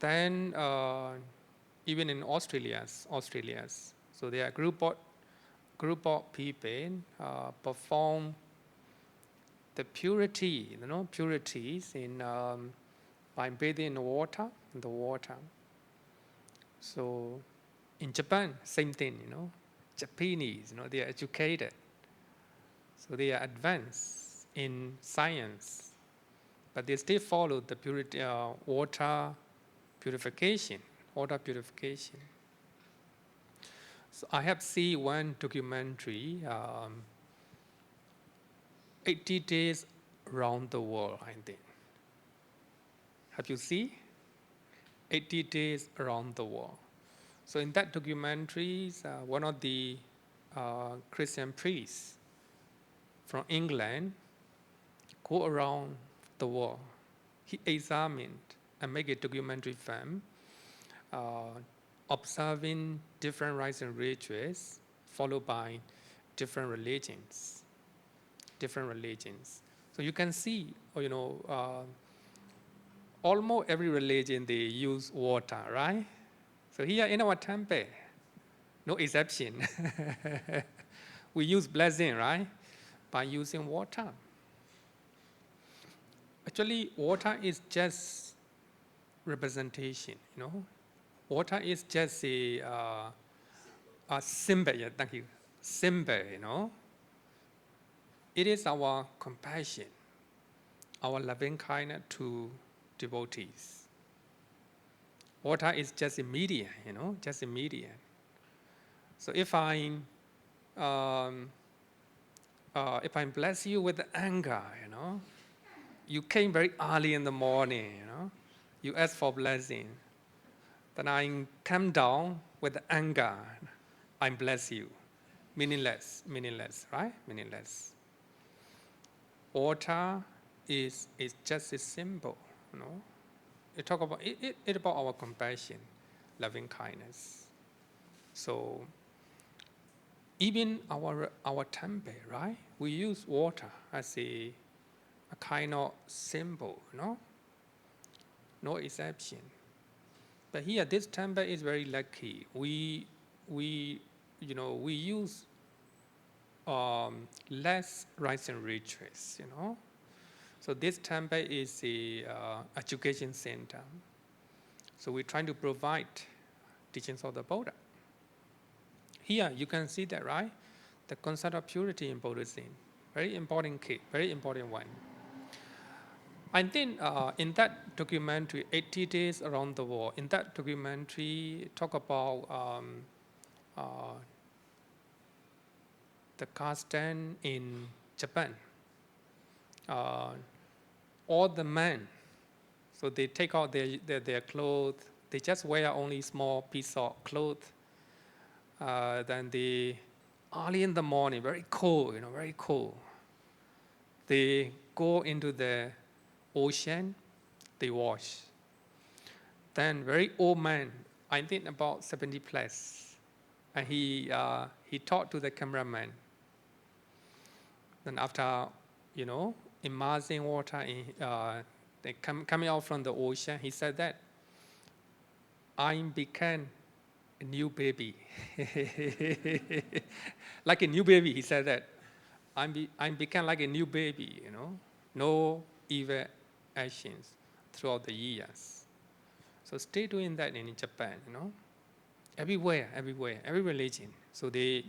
Then even in Australia, so there are group of people perform the purities in by bathing in the water. So in Japan, same thing, Japanese, they are educated, so they are advanced in science, but they still follow the purity, water purification. So I have seen one documentary, 80 days around the world, I think. Have you seen? 80 days around the world. So in that documentary, one of the Christian priests from England go around the world. He examined and make a documentary film observing different rites and rituals followed by different religions. So you can see, almost every religion they use water, right? So here in our temple, no exception. We use blessing, right? By using water. Actually, water is just representation, Water is just a symbol, thank you. Symbol, It is our compassion, our loving kindness to devotees. Water is just a medium, just a medium. So if I bless you with anger, you came very early in the morning, you ask for blessing. Then I come down with anger, I bless you. Meaningless, right? Meaningless. Water is just a symbol, It talk about it about our compassion, loving kindness. So even our temple, right? We use water as a kind of symbol, No exception. But here, this temple is very lucky. We use less rites and rituals, So this temple is a education center. So we're trying to provide teachings of the Buddha. Here you can see that, right? The concept of purity in Buddhism, very important key, very important one. I think in that documentary, 80 Days Around the World, in that documentary, talk about the custom in Japan. All the men, so they take out their clothes, they just wear only small piece of clothes. Then they, early in the morning, very cold, very cold. They go into the ocean, they wash. Then very old man, I think about 70 plus, and he talked to the cameraman. Then after, immersing water in, coming out from the ocean, he said that I became a new baby. Like a new baby, he said that. I became like a new baby, No evil actions throughout the years. So stay doing that in Japan, Everywhere, every religion. So they,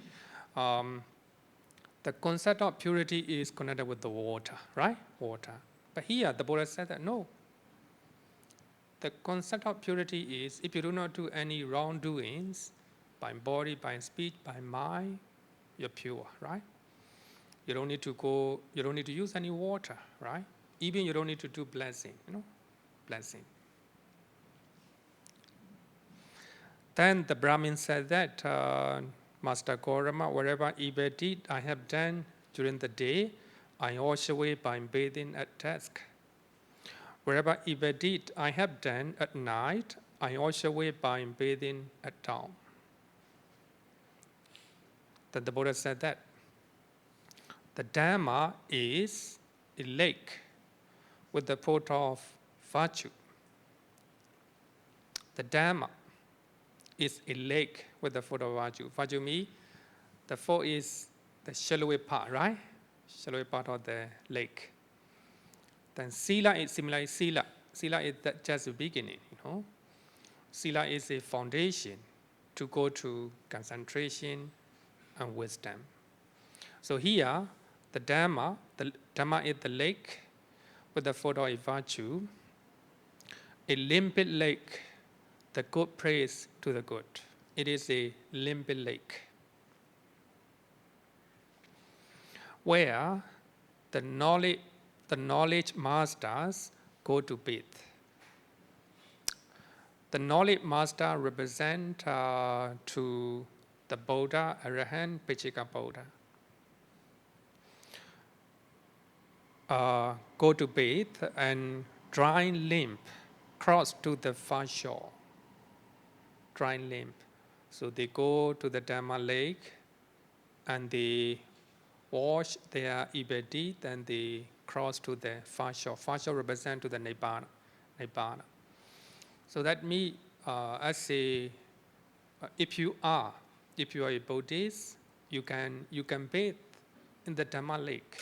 the concept of purity is connected with the water, right? Water. But here, the Buddha said that no. The concept of purity is if you do not do any wrongdoings by body, by speech, by mind, you're pure, right? You don't need to use any water, right? Even you don't need to do blessing, blessing. Then the Brahmin said that, Master Gautama, whatever evil deed I have done during the day, I wash away by bathing at dusk. wherever evil deed I have done at night, I wash away by bathing at dawn. Then the Buddha said that the Dhamma is a lake with the photo of virtue. The Dhamma is a lake with the photo of virtue. Virtue means the four is the shallow part, right? Shallow part of the lake. Then Sīla is similar. Sīla is just the beginning, Sīla is a foundation to go to concentration and wisdom. So here, the Dhamma is the lake with the photo of virtue, a limpid lake, the good praise to the good. It is a limpid lake where the knowledge masters go to bathe. The knowledge master represent to the Buddha, Arahant, Pachika Buddha. Go to bathe and dry limp, cross to the far shore. Dry limp. So they go to the Dhamma lake and they wash their evil deed and they cross to the far shore. Far shore represent to the Nibbana. So that means if you are a Buddhist, you can bathe in the Dhamma lake.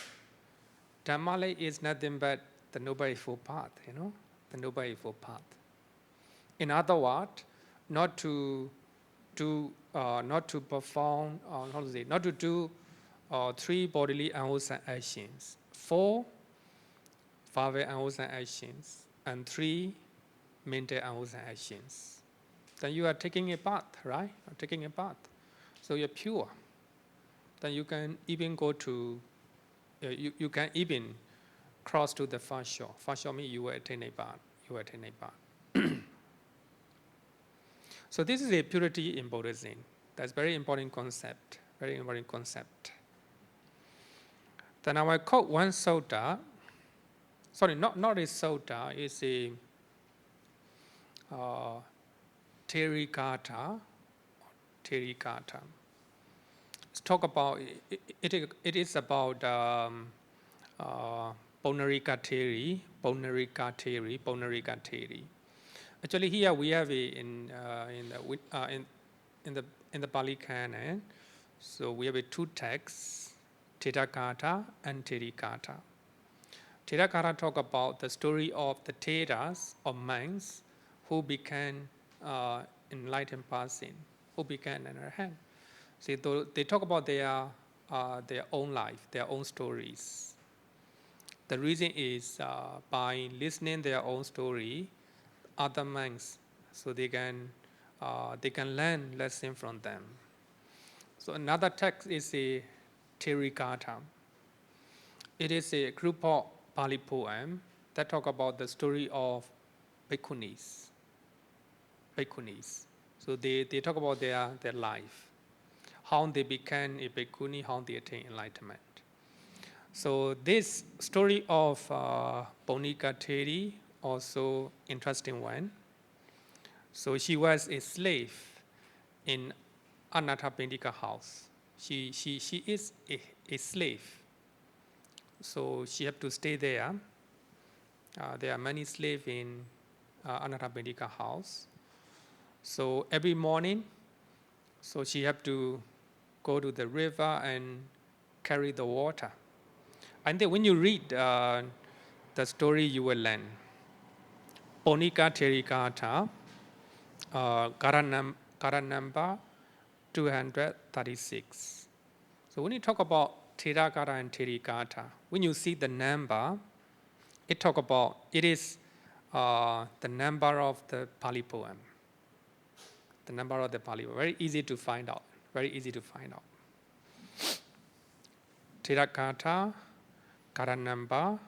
Dhamma lake is nothing but the Noble Eightfold Path, the Noble Eightfold Path. In other words, not to perform, not to do 3 bodily unwholesome actions, 4 verbal unwholesome actions, and 3 mental unwholesome actions. Then you are taking a bath, right? You're taking a bath. So you're pure. Then you can even go to, you can even cross to the far shore. Far shore means you will attain a bath. So this is a purity in Buddhism. That's very important concept. Very important concept. Then I will quote one sutta. Sorry, not a sutta. It's a Therīgāthā. Let's talk about it. It is about Puṇṇikā Therī. Actually, here we have it in the Pali Canon. So we have 2 texts, Therīgāthā and Therīgāthā. Therīgāthā talk about the story of the Theras or monks who became enlightened person, who became an arahant. See, they talk about their own life, their own stories. The reason is by listening their own story, other monks, so they can learn lesson from them. So another text is a Therīgāthā. It is a group of Pali poem that talk about the story of bhikkhunis. So they talk about their life, how they became a bhikkhuni, how they attain enlightenment. So this story of Puṇṇikā Therī also interesting one. So she was a slave in Anathapindika house. She is a slave. So she have to stay there. There are many slaves in Anathapindika house. So every morning, so she have to go to the river and carry the water. And then when you read the story, you will learn. Puṇṇikā Therīgāthā, Kara number 236. So when you talk about Therāgāthā and Therīgāthā, when you see the number, it is the number of the Pali poem. The number of the Pali poem. Very easy to find out. Therāgāthā, Kara number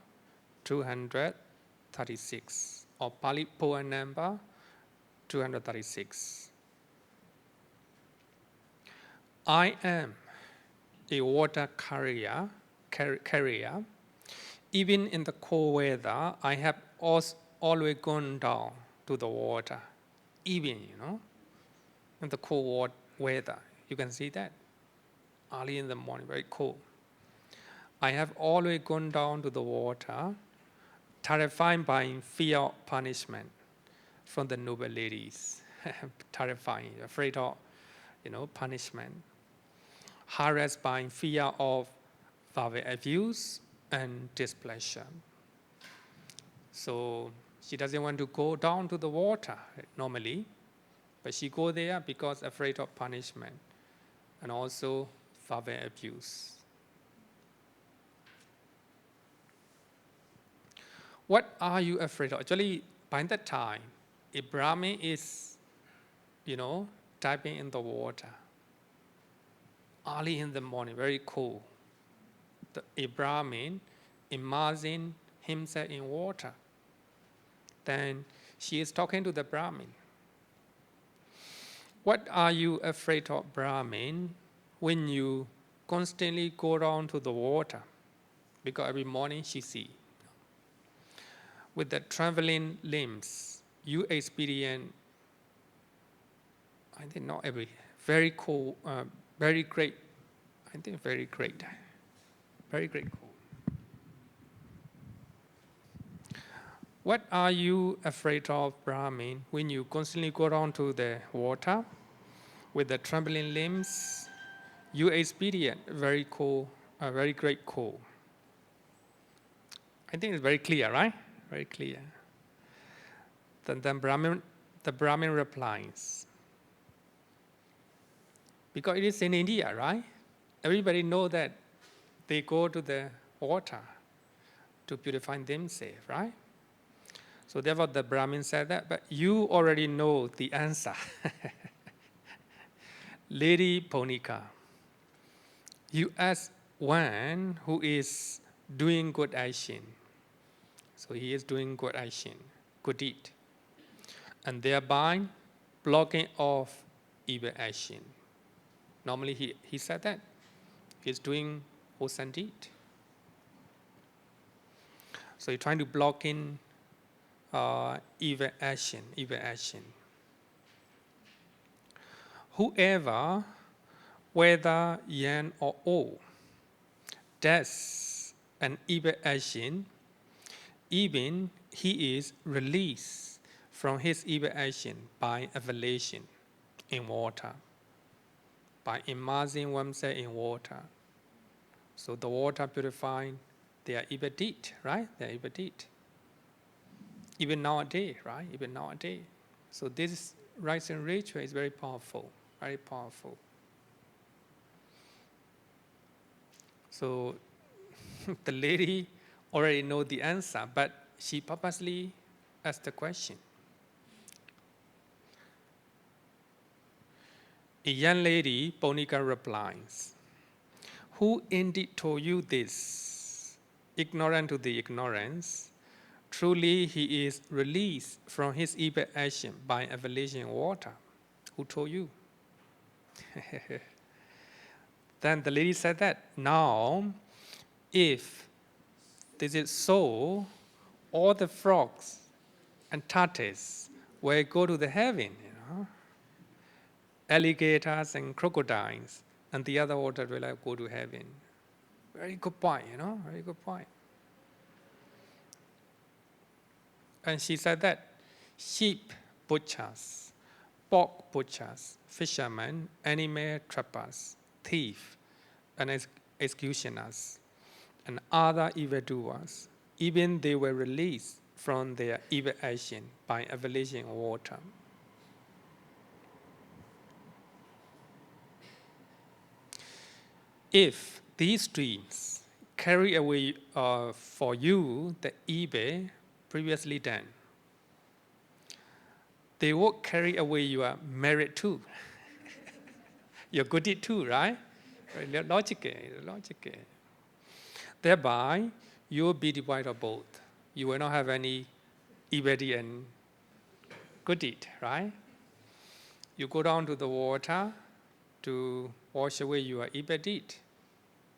236, or Pali poem number 236. I am a water carrier. Even in the cold weather, I have always gone down to the water, even, in the cold weather. You can see that. Early in the morning, very cold. I have always gone down to the water, terrified by fear of punishment from the noble ladies. Terrifying, afraid of, punishment. Harassed by fear of verbal abuse and displeasure. So she doesn't want to go down to the water normally, but she go there because afraid of punishment and also verbal abuse. What are you afraid of? Actually, by that time, a Brahmin is, diving in the water. Early in the morning, very cold. A Brahmin immersing himself in water. Then she is talking to the Brahmin. What are you afraid of, Brahmin, when you constantly go down to the water? Because every morning she sees. With the trembling limbs, you experience, I think not every, very cold, very great, very great cold. What are you afraid of, Brahmin, when you constantly go down to the water with the trembling limbs? You experience very cold, very great cold. I think it's very clear, right? Very clear. Then the Brahmin replies, because it is in India, right? Everybody knows that they go to the water to purify themselves, right? So therefore the Brahmin said that, but you already know the answer. Lady Puṇṇikā, you ask one who is doing good action. So he is doing good action, good deed, and thereby blocking off evil action. Normally he said that. He is doing wholesome deed. So he's trying to block in evil action. Whoever, whether young or old, does an evil action, even he is released from his evil action by evaluation in water, by immersing oneself in water. So the water purifying their evil deed, right? Their evil deed. Even nowadays, right? Even nowadays. So this rites and ritual is very powerful, very powerful. So the lady already know the answer, but she purposely asked the question. A young lady, Puṇṇikā, replies, who indeed told you this? Ignorant to the ignorance, truly he is released from his evil action by evaluation in water. Who told you? Then the lady said that, now, if this is so, all the frogs and tortoises will go to the heaven, alligators and crocodiles, and the other water will go to heaven. Very good point, very good point. And she said that sheep butchers, pork butchers, fishermen, animal trappers, thieves, and executioners, and other evildoers, even they were released from their evil action by evaluation in water. If these streams carry away for you the evil previously done, they will carry away your merit too. Your good deed too, right? Logical. Thereby, you will be deprived of both. You will not have any evil deed and good deed, right? You go down to the water to wash away your evil deed.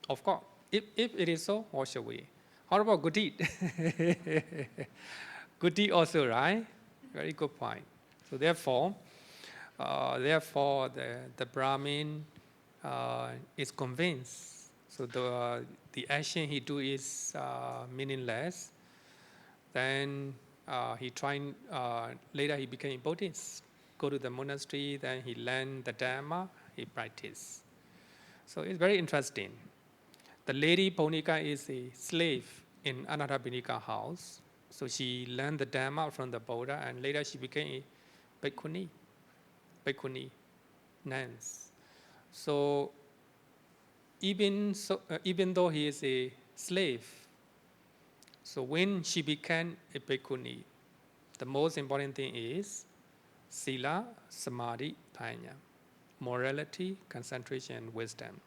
Of course, if it is so, wash away. How about good deed? good deed also, right? Very good point. So therefore, the Brahmin is convinced. So the action he do is meaningless. Then later he became Buddhist. Go to the monastery, then he learned the Dharma, he practiced. So it's very interesting. The lady Puṇṇikā is a slave in Anathapindika house. So she learned the Dharma from the Buddha, and later she became a bhikkhuni, nuns. So even though he is a slave, so when she became a bhikkhuni, the most important thing is Sīla, Samadhi, Panya, morality, concentration, and wisdom.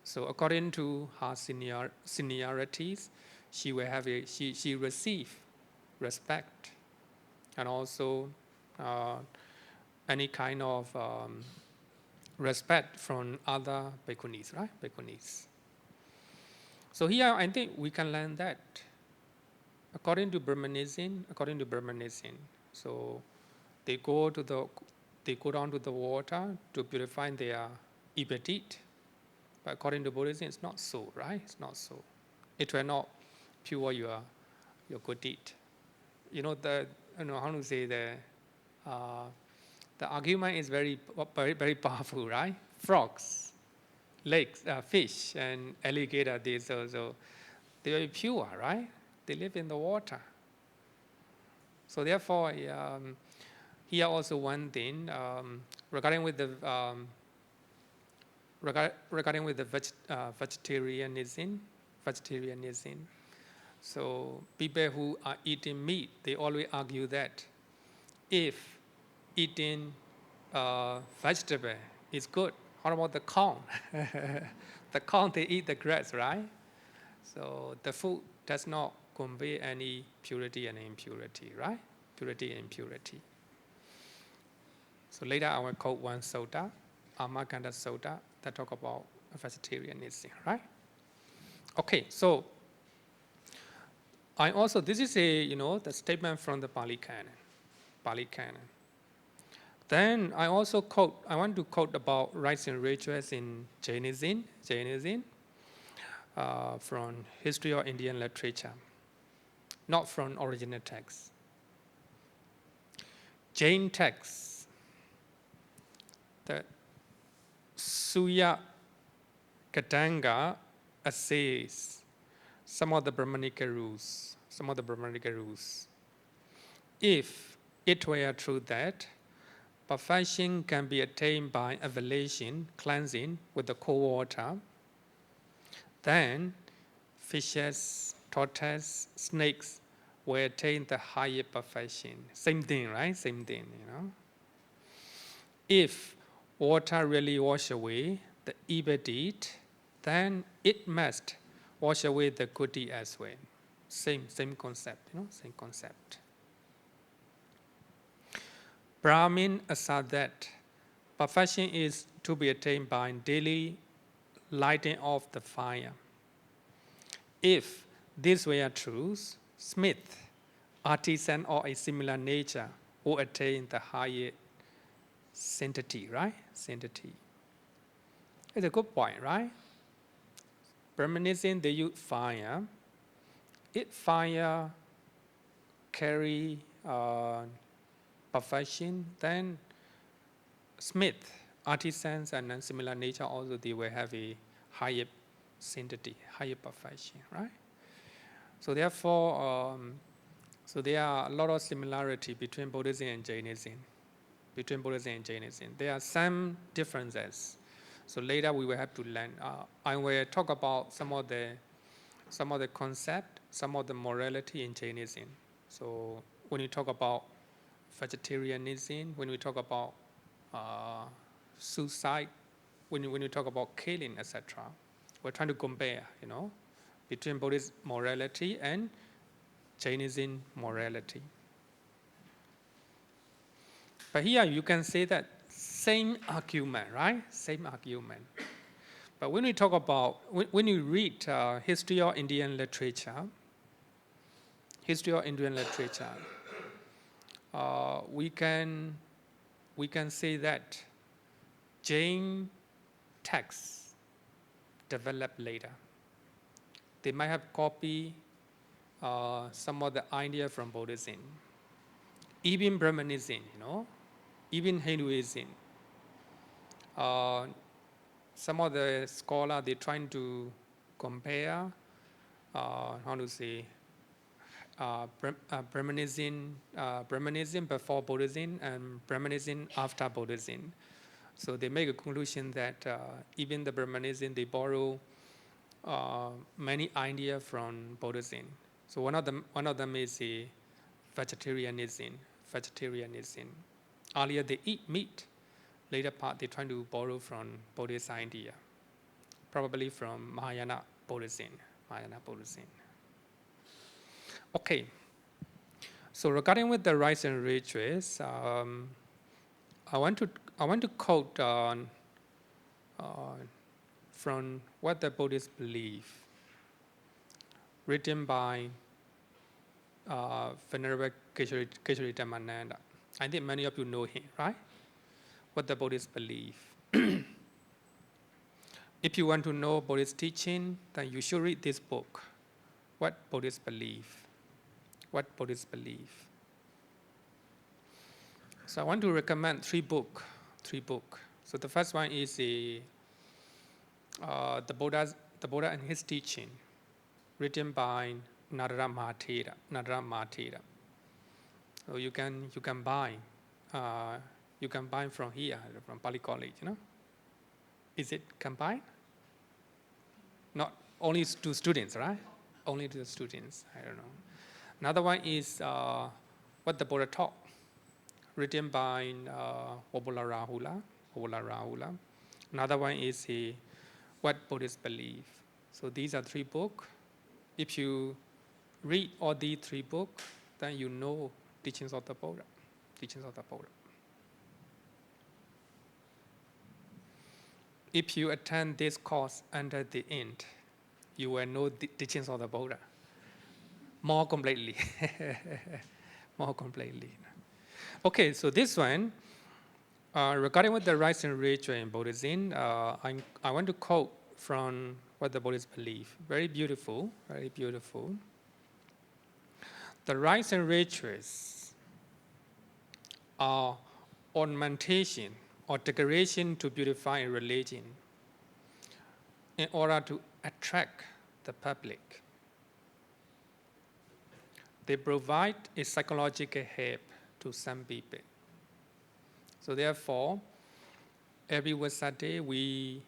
So according to her seniorities, she will have she receive respect, and also any kind of respect from other bhikkhunis, right? Bhikkhunis. So here I think we can learn that according to Brahminism, so they go down to the water to purify their evil deed. But according to Buddhism, it's not so, right? It's not so. It will not pure your good deed. How to say the argument is very, very powerful, right? Frogs, lakes, fish, and alligator, they're very pure, right? They live in the water. So therefore, here also one thing regarding with the vegetarianism. So people who are eating meat, they always argue that if eating vegetable is good, how about the corn? The corn, they eat the grass, right? So the food does not convey any purity and impurity, right? Purity and impurity. So later I will quote one sutta, Amakanda Sutta, that talk about vegetarianism, right? Okay, so this is the statement from the Pali Canon. Then I want to quote about rites and rituals in Jainism, from History of Indian Literature, not from original text. Jain text, the Sīlakkhandavagga assays some of the Brahminical rules. If it were true that perfection can be attained by evaluation, cleansing with the cold water, then fishes, tortoises, snakes will attain the higher perfection. Same thing, right? Same thing, If water really wash away the evil deed, then it must wash away the good deed as well. Same concept, same concept. Brahmin assert that perfection is to be attained by daily lighting of the fire. If this were true, smith, artisan, or a similar nature will attain the higher sanctity, right? Sanctity. It's a good point, right? Brahminism, they use fire. If fire carry perfection, then smith, artisans, and similar nature also they will have a higher sanctity, higher perfection, right? So therefore, there are a lot of similarity between Buddhism and Jainism. There are some differences. So later we will have to learn. I will talk about some of the concept, some of the morality in Jainism. So when you talk about vegetarianism, when we talk about suicide, when you talk about killing, etc., we're trying to compare, between Buddhist morality and Jainism morality. But here you can say that same argument, right? Same argument. But when we talk about, when you read history of Indian literature, history of Indian literature, we can say that Jain texts developed later. They might have copied some of the idea from Buddhism, even Brahminism, even Hinduism. Some of the scholars, they're trying to compare, Brahminism before Buddhism and Brahminism after Buddhism. So they make a conclusion that even the Brahminism, they borrow many ideas from Buddhism. So one of them is vegetarianism. Earlier they eat meat. Later part they try to borrow from Buddhist idea, probably from Mahayana Buddhism. Okay. So regarding with the rites and rituals, I want to quote from what the Buddhists believe, written by Venerable Keshari Dhammananda. I think many of you know him, right? What the Buddhists believe. If you want to know Buddhist teaching, then you should read this book, What Buddhists Believe. So I want to recommend three books. So the first one is the Buddha and his teaching, written by Narada Mahathera. So you can buy from here, from Pali College. Is it combined? Not only to students, right? Only to the students. I don't know. Another one is What the Buddha Taught, written by Wabula Rahula. Another one is What Buddhists Believe. So these are three books. If you read all these three books, then you know teachings of the Buddha. If you attend this course until the end, you will know the teachings of the Buddha more completely. Okay, so this one, regarding with the rites and ritual in Buddhism, I want to quote from what the Buddhists believe. Very beautiful. The rites and rituals are ornamentation or decoration to beautify a religion in order to attract the public. They provide a psychological help to some people. So therefore, every Saturday we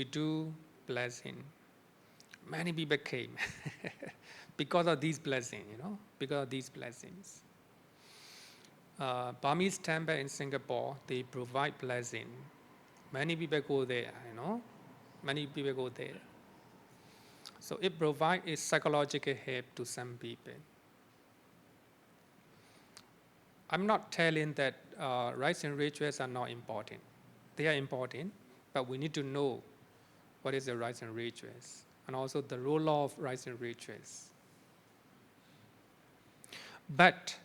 do blessing. Many people came because of these blessings, because of these blessings. Burmese temple in Singapore, they provide blessing. Many people go there, So it provides a psychological help to some people. I'm not telling that rites and rituals are not important. They are important, but we need to know what is the rites and rituals, and also the role of rites and rituals. But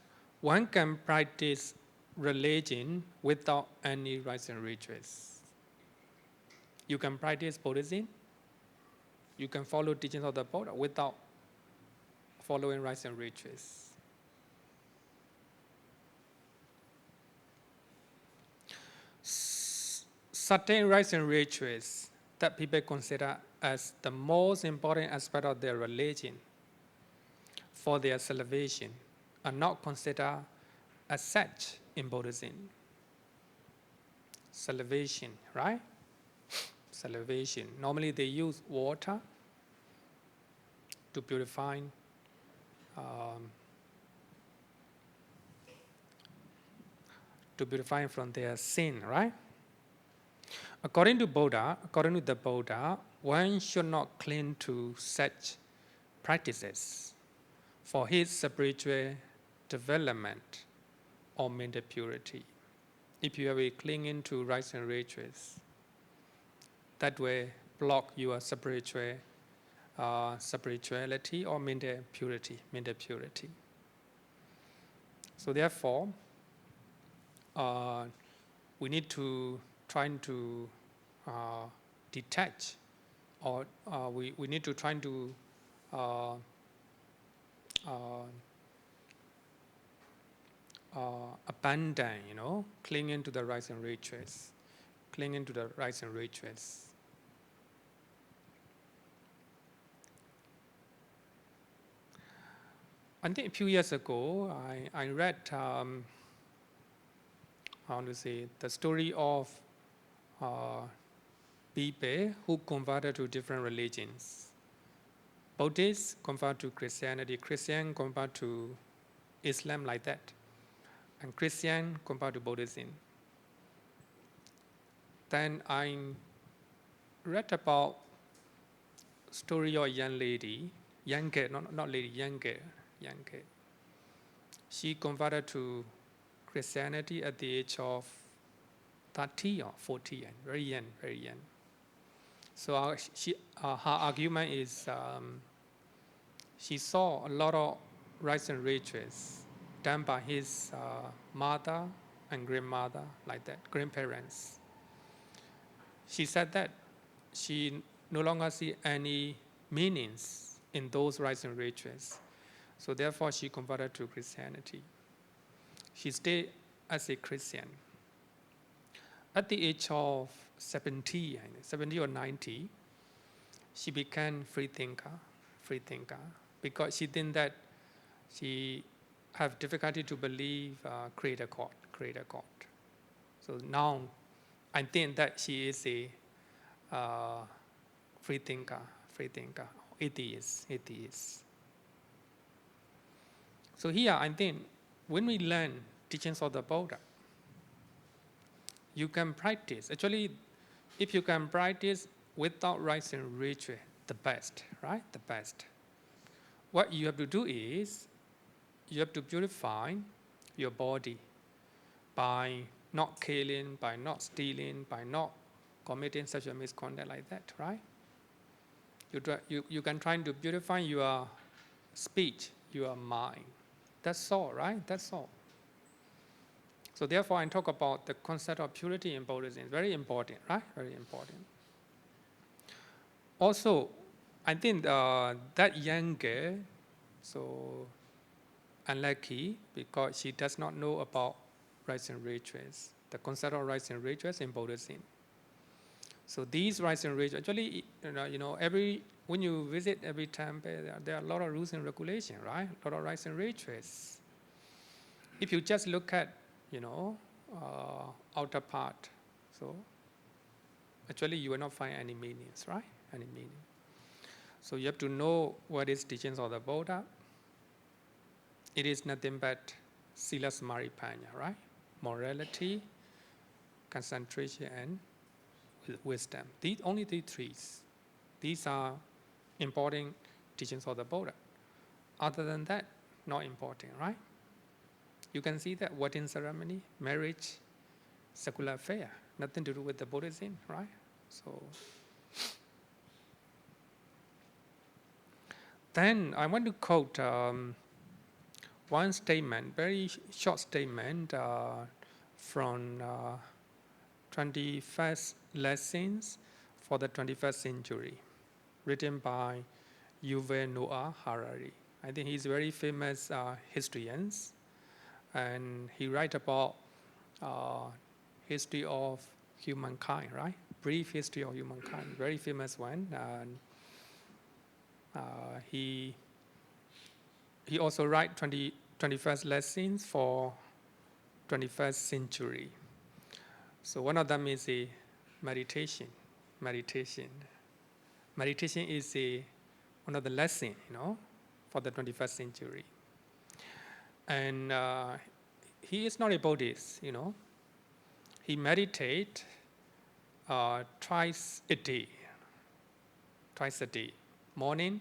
one can practice religion without any rites and rituals. You can practice Buddhism. You can follow teachings of the Buddha without following rites and rituals. Certain rites and rituals that people consider as the most important aspect of their religion for their salvation are not considered as such in Buddhism. Salvation, right? Salvation. Normally they use water to purify from their sin, right? According to the Buddha, one should not cling to such practices for his spiritual development or mental purity. If you are clinging to rites and rituals, that will block your spiritual spirituality or mental purity. Mental purity. So therefore, we need to try to detach, or we need to try to abandon, clinging to the rites and rituals, clinging to the rites and rituals. I think a few years ago, I read, the story of people who converted to different religions. Buddhists convert to Christianity, Christian convert to Islam, like that, and Christian convert to Buddhism. Then I read about story of a young lady, young girl, not lady, young girl. She converted to Christianity at the age of 30 or 40, very young. So her argument is she saw a lot of rites and rituals done by his mother and grandmother, like that, grandparents. She said that she no longer see any meanings in those rites and rituals. So therefore, she converted to Christianity. She stayed as a Christian. At the age of 70 or 90, she became free thinker, because she think that she have difficulty to believe creator God. So now, I think that she is a free thinker, atheist. So here, I think, when we learn teachings of the Buddha, you can practice. Actually, if you can practice without rites and ritual, the best, right? The best. What you have to do is, you have to purify your body by not killing, by not stealing, by not committing such a misconduct like that, right? You can try to purify your speech, your mind. That's all, right? That's all. So therefore, I talk about the concept of purity in Buddhism. Very important, right? Very important. Also, I think that young girl, so unlucky because she does not know about rites and rituals, the concept of rites and rituals in Buddhism. So these rites and rituals, actually, when you visit every temple, there are a lot of rules and regulations, right? A lot of rites and rituals. If you just look at, outer part, so actually you will not find any meanings, right? Any meaning. So you have to know what is teachings of the Buddha. It is nothing but Sīla Samadhi Paññā, right? Morality, concentration, and wisdom. Only these three. These are important teachings of the Buddha. Other than that, not important, right? You can see that wedding ceremony, marriage, secular affair, nothing to do with the Buddhism, right? So then I want to quote one statement, very short statement from 21st Lessons for the 21st Century, written by Yuval Noah Harari. I think he's a very famous historian, and he writes about history of humankind, right? Brief history of humankind, very famous one. And he also writes 21st Lessons for 21st Century. So one of them is a meditation. Meditation is one of the lessons, for the 21st century. And he is not a Buddhist, He meditates twice a day, morning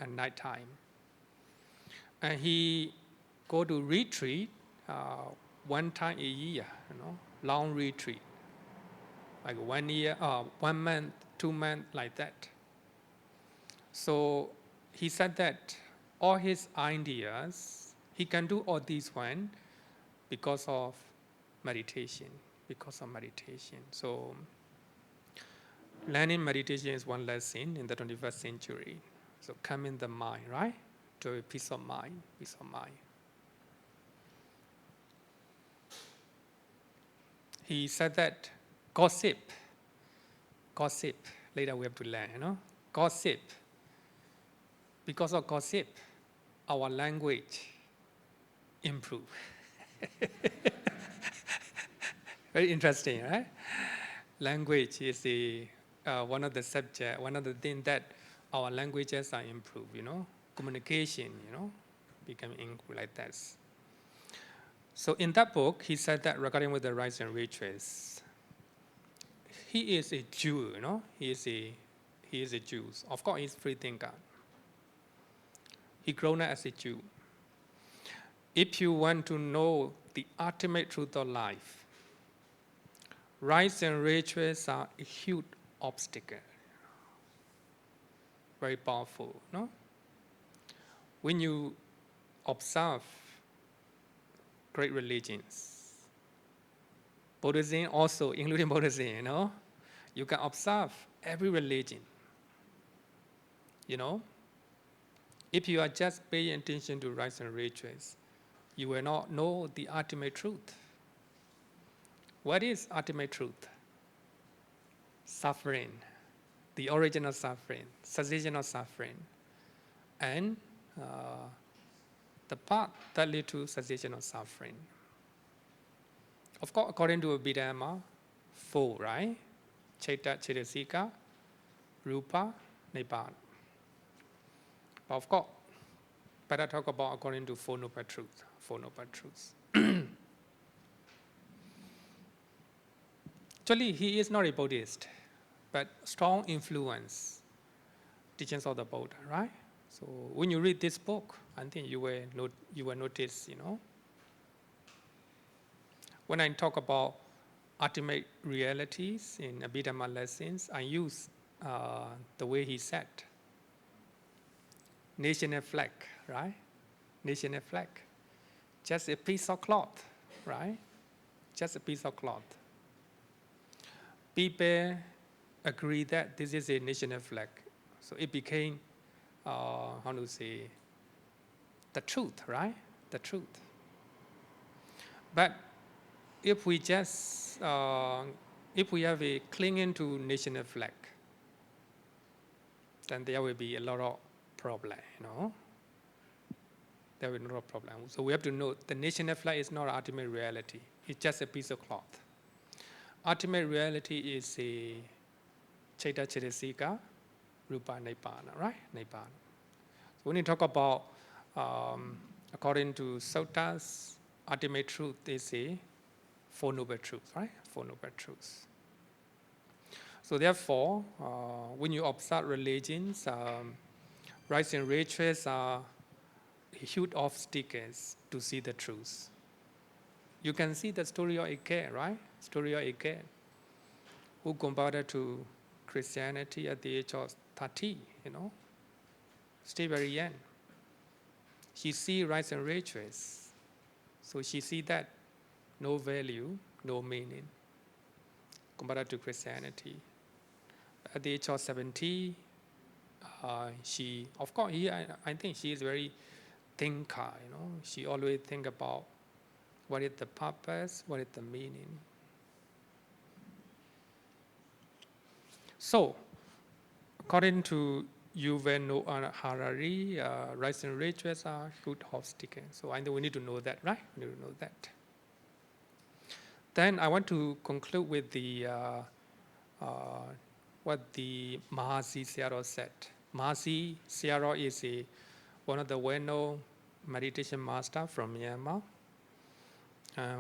and night time. And he go to retreat one time a year, long retreat, like 1 year, 1 month, 2 months, like that. So he said that all his ideas, he can do all these one because of meditation, So learning meditation is one lesson in the 21st century. So calming the mind, right? To a peace of mind. He said that gossip, later we have to learn, gossip. Because of gossip, our language improve. Very interesting, right? Language is one of the subject, one of the things that our languages are improved, communication, become like that. So in that book, he said that regarding with the rites and rituals, he is a Jew, he is a Jew. Of course, he's free thinker. He grown up as a Jew. If you want to know the ultimate truth of life, rites and rituals are a huge obstacle. Very powerful, no? When you observe great religions, Buddhism also, including Buddhism, you can observe every religion, If you are just paying attention to rites and rituals, you will not know the ultimate truth. What is ultimate truth? Suffering, the origin of suffering, cessation of suffering, and the path that leads to cessation of suffering. Of course, according to Abhidhamma, 4, right? Citta, Cetasika, Rupa, Nibbana. But of course, better talk about according to Four Noble Truths. Actually, he is not a Buddhist, but strong influence teachings of the Buddha, right? So when you read this book, I think you will notice, When I talk about ultimate realities in Abhidhamma lessons, I use the way he said. National flag, right? National flag. Just a piece of cloth, right? Just a piece of cloth. People agree that this is a national flag. So it became, the truth, right? The truth. But if we just, if we have a clinging to national flag, then there will be a lot of problem, There will be a lot of problem. So we have to know the national flag is not ultimate reality. It's just a piece of cloth. Ultimate reality is a Citta, Cetasika, Rupa, Nibbana, right? Nibbana. So when you talk about, according to Suttas, ultimate truth is a Four Noble Truths, right? Four Noble Truths. So therefore, when you observe religions, rites and rituals are huge obstacles to see the truth. You can see the story of Ike, right? Story of Ike, who converted to Christianity at the age of 30, still very young. She see rites and rituals, so she see that no value, no meaning. Converted to Christianity. At the age of 70, she, of course, I think she is very thinker, She always think about what is the purpose, what is the meaning. So, according to Yuval Noah Harari, rites and rituals are good obstacles. So I think we need to know that, right? We need to know that. Then I want to conclude with the what the Mahasi Sayadaw said. Mahasi Sayadaw is one of the well-known meditation masters from Myanmar.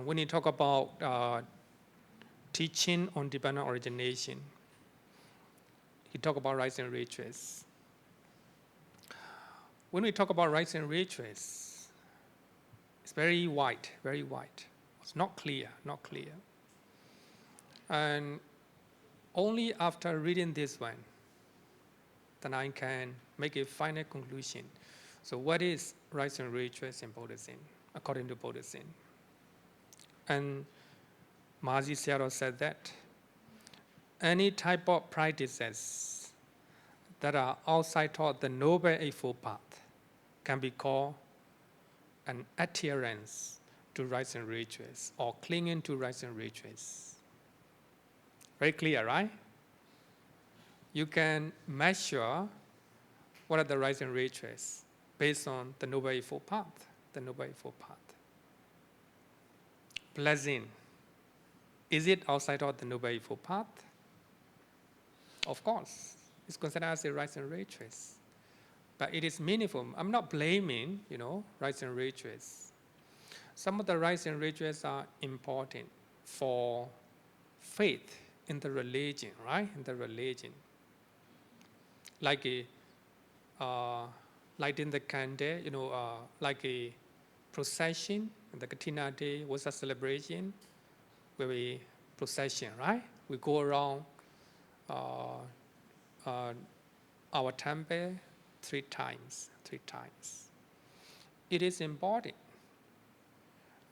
When he talk about teaching on dependent origination, he talk about rites and rituals. When we talk about rites and rituals, it's very wide, very wide. It's not clear, not clear. And only after reading this one, then I can make a final conclusion. So what is rites and rituals in Buddhism, according to Buddhism? And Mahasi Sayadaw said that any type of practices that are outside of the Noble Eightfold Path can be called an adherence to rites and rituals or clinging to rites and rituals. Very clear, right? You can measure what are the rites and rituals based on the Noble Eightfold Path, the Noble Eightfold Path. Blessing, is it outside of the Noble Eightfold Path? Of course, it's considered as a rites and rituals. But it is meaningful. I'm not blaming, rites and rituals. Some of the rites and rituals are important for faith in the religion, right? In the religion. Like lighting the candle, like a procession, the Katina Day was a celebration where we procession, right? We go around our temple 3 times. It is important.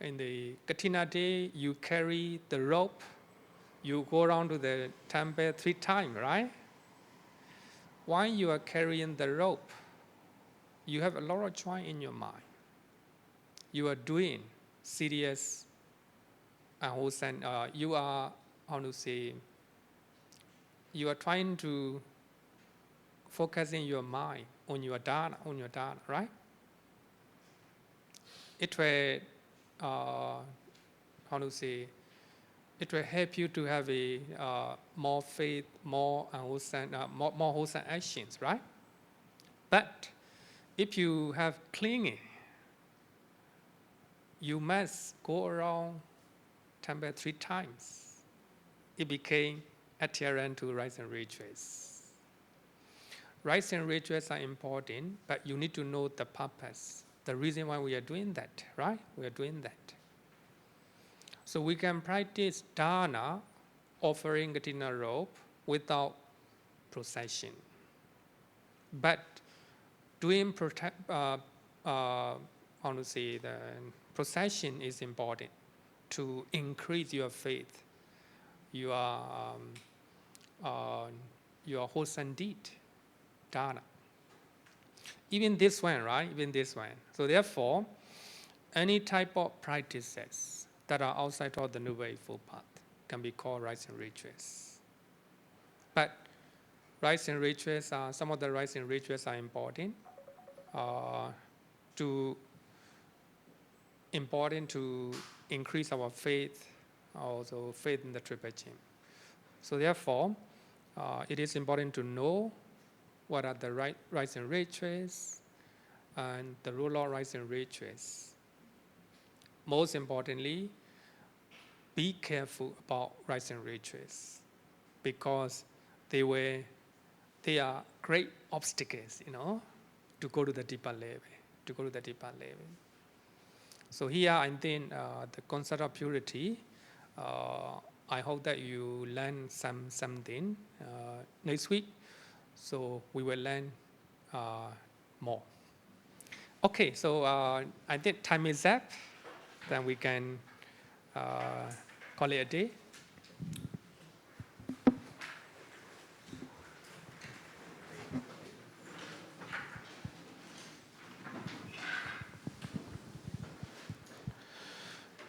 In the Katina Day, you carry the rope, you go around to the temple 3 times, right? While you are carrying the rope, you have a lot of joy in your mind. You are doing serious and wholesome. You are, you are trying to focus in your mind on your dharma, right? It will, it will help you to have a more faith, more wholesome actions, right? But if you have clinging, you must go around temple 3 times. It became adherent to rites and rituals. Rites and rituals are important, but you need to know the purpose, the reason why we are doing that, right? We are doing that. So we can practice dana, offering Katina rope, without procession. But doing the procession is important to increase your faith, your wholesome deed, dana. Even this one, right? Even this one. So therefore, any type of practices that are outside of the Noble Eightfold Path can be called rites and rituals. But rites and rituals are, some of the rites and rituals are important to increase our faith, also faith in the Triple Gem. So therefore, it is important to know what are the rites and rituals and the rule of rites and rituals. Most importantly, be careful about rites and rituals because they are great obstacles, to go to the deeper level. So here, I think the concept of purity, I hope that you learn something next week. So we will learn more. Okay, so I think time is up. Then we can call it a day.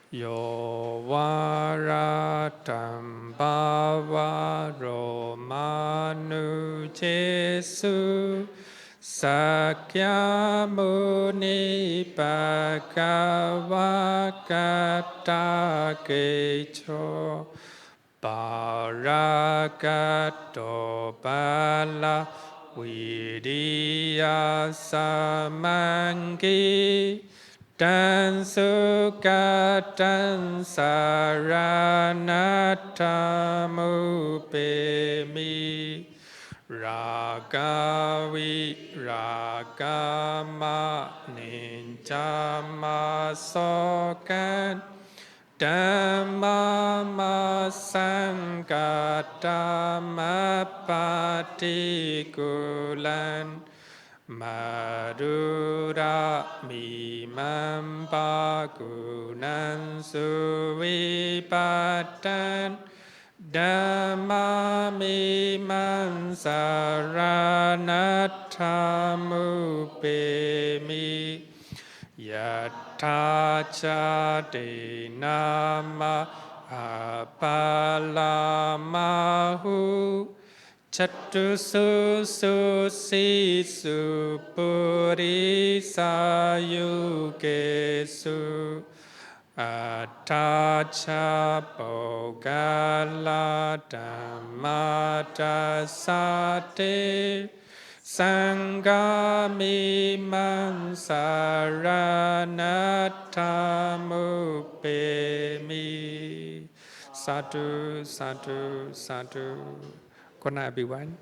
Yo varatam bhavaro manu jesu sakya muni bhagavakata kecho paragato bala viriya samangi Tan sukatan saranathamupemi Ragavi ragama ninjama sokan Dhamma ma saṅgāta ma patikulan Madura mimampa gunan suvipatan Dhamma mimam saranathamupemi Yatha ca te nama apalamahu Chattusu sisu purisa yukesu Attacha pogala dhammata sate Saṅgāmi man saranathamupemi Sadhu, sadhu, sadhu. Good night, everyone.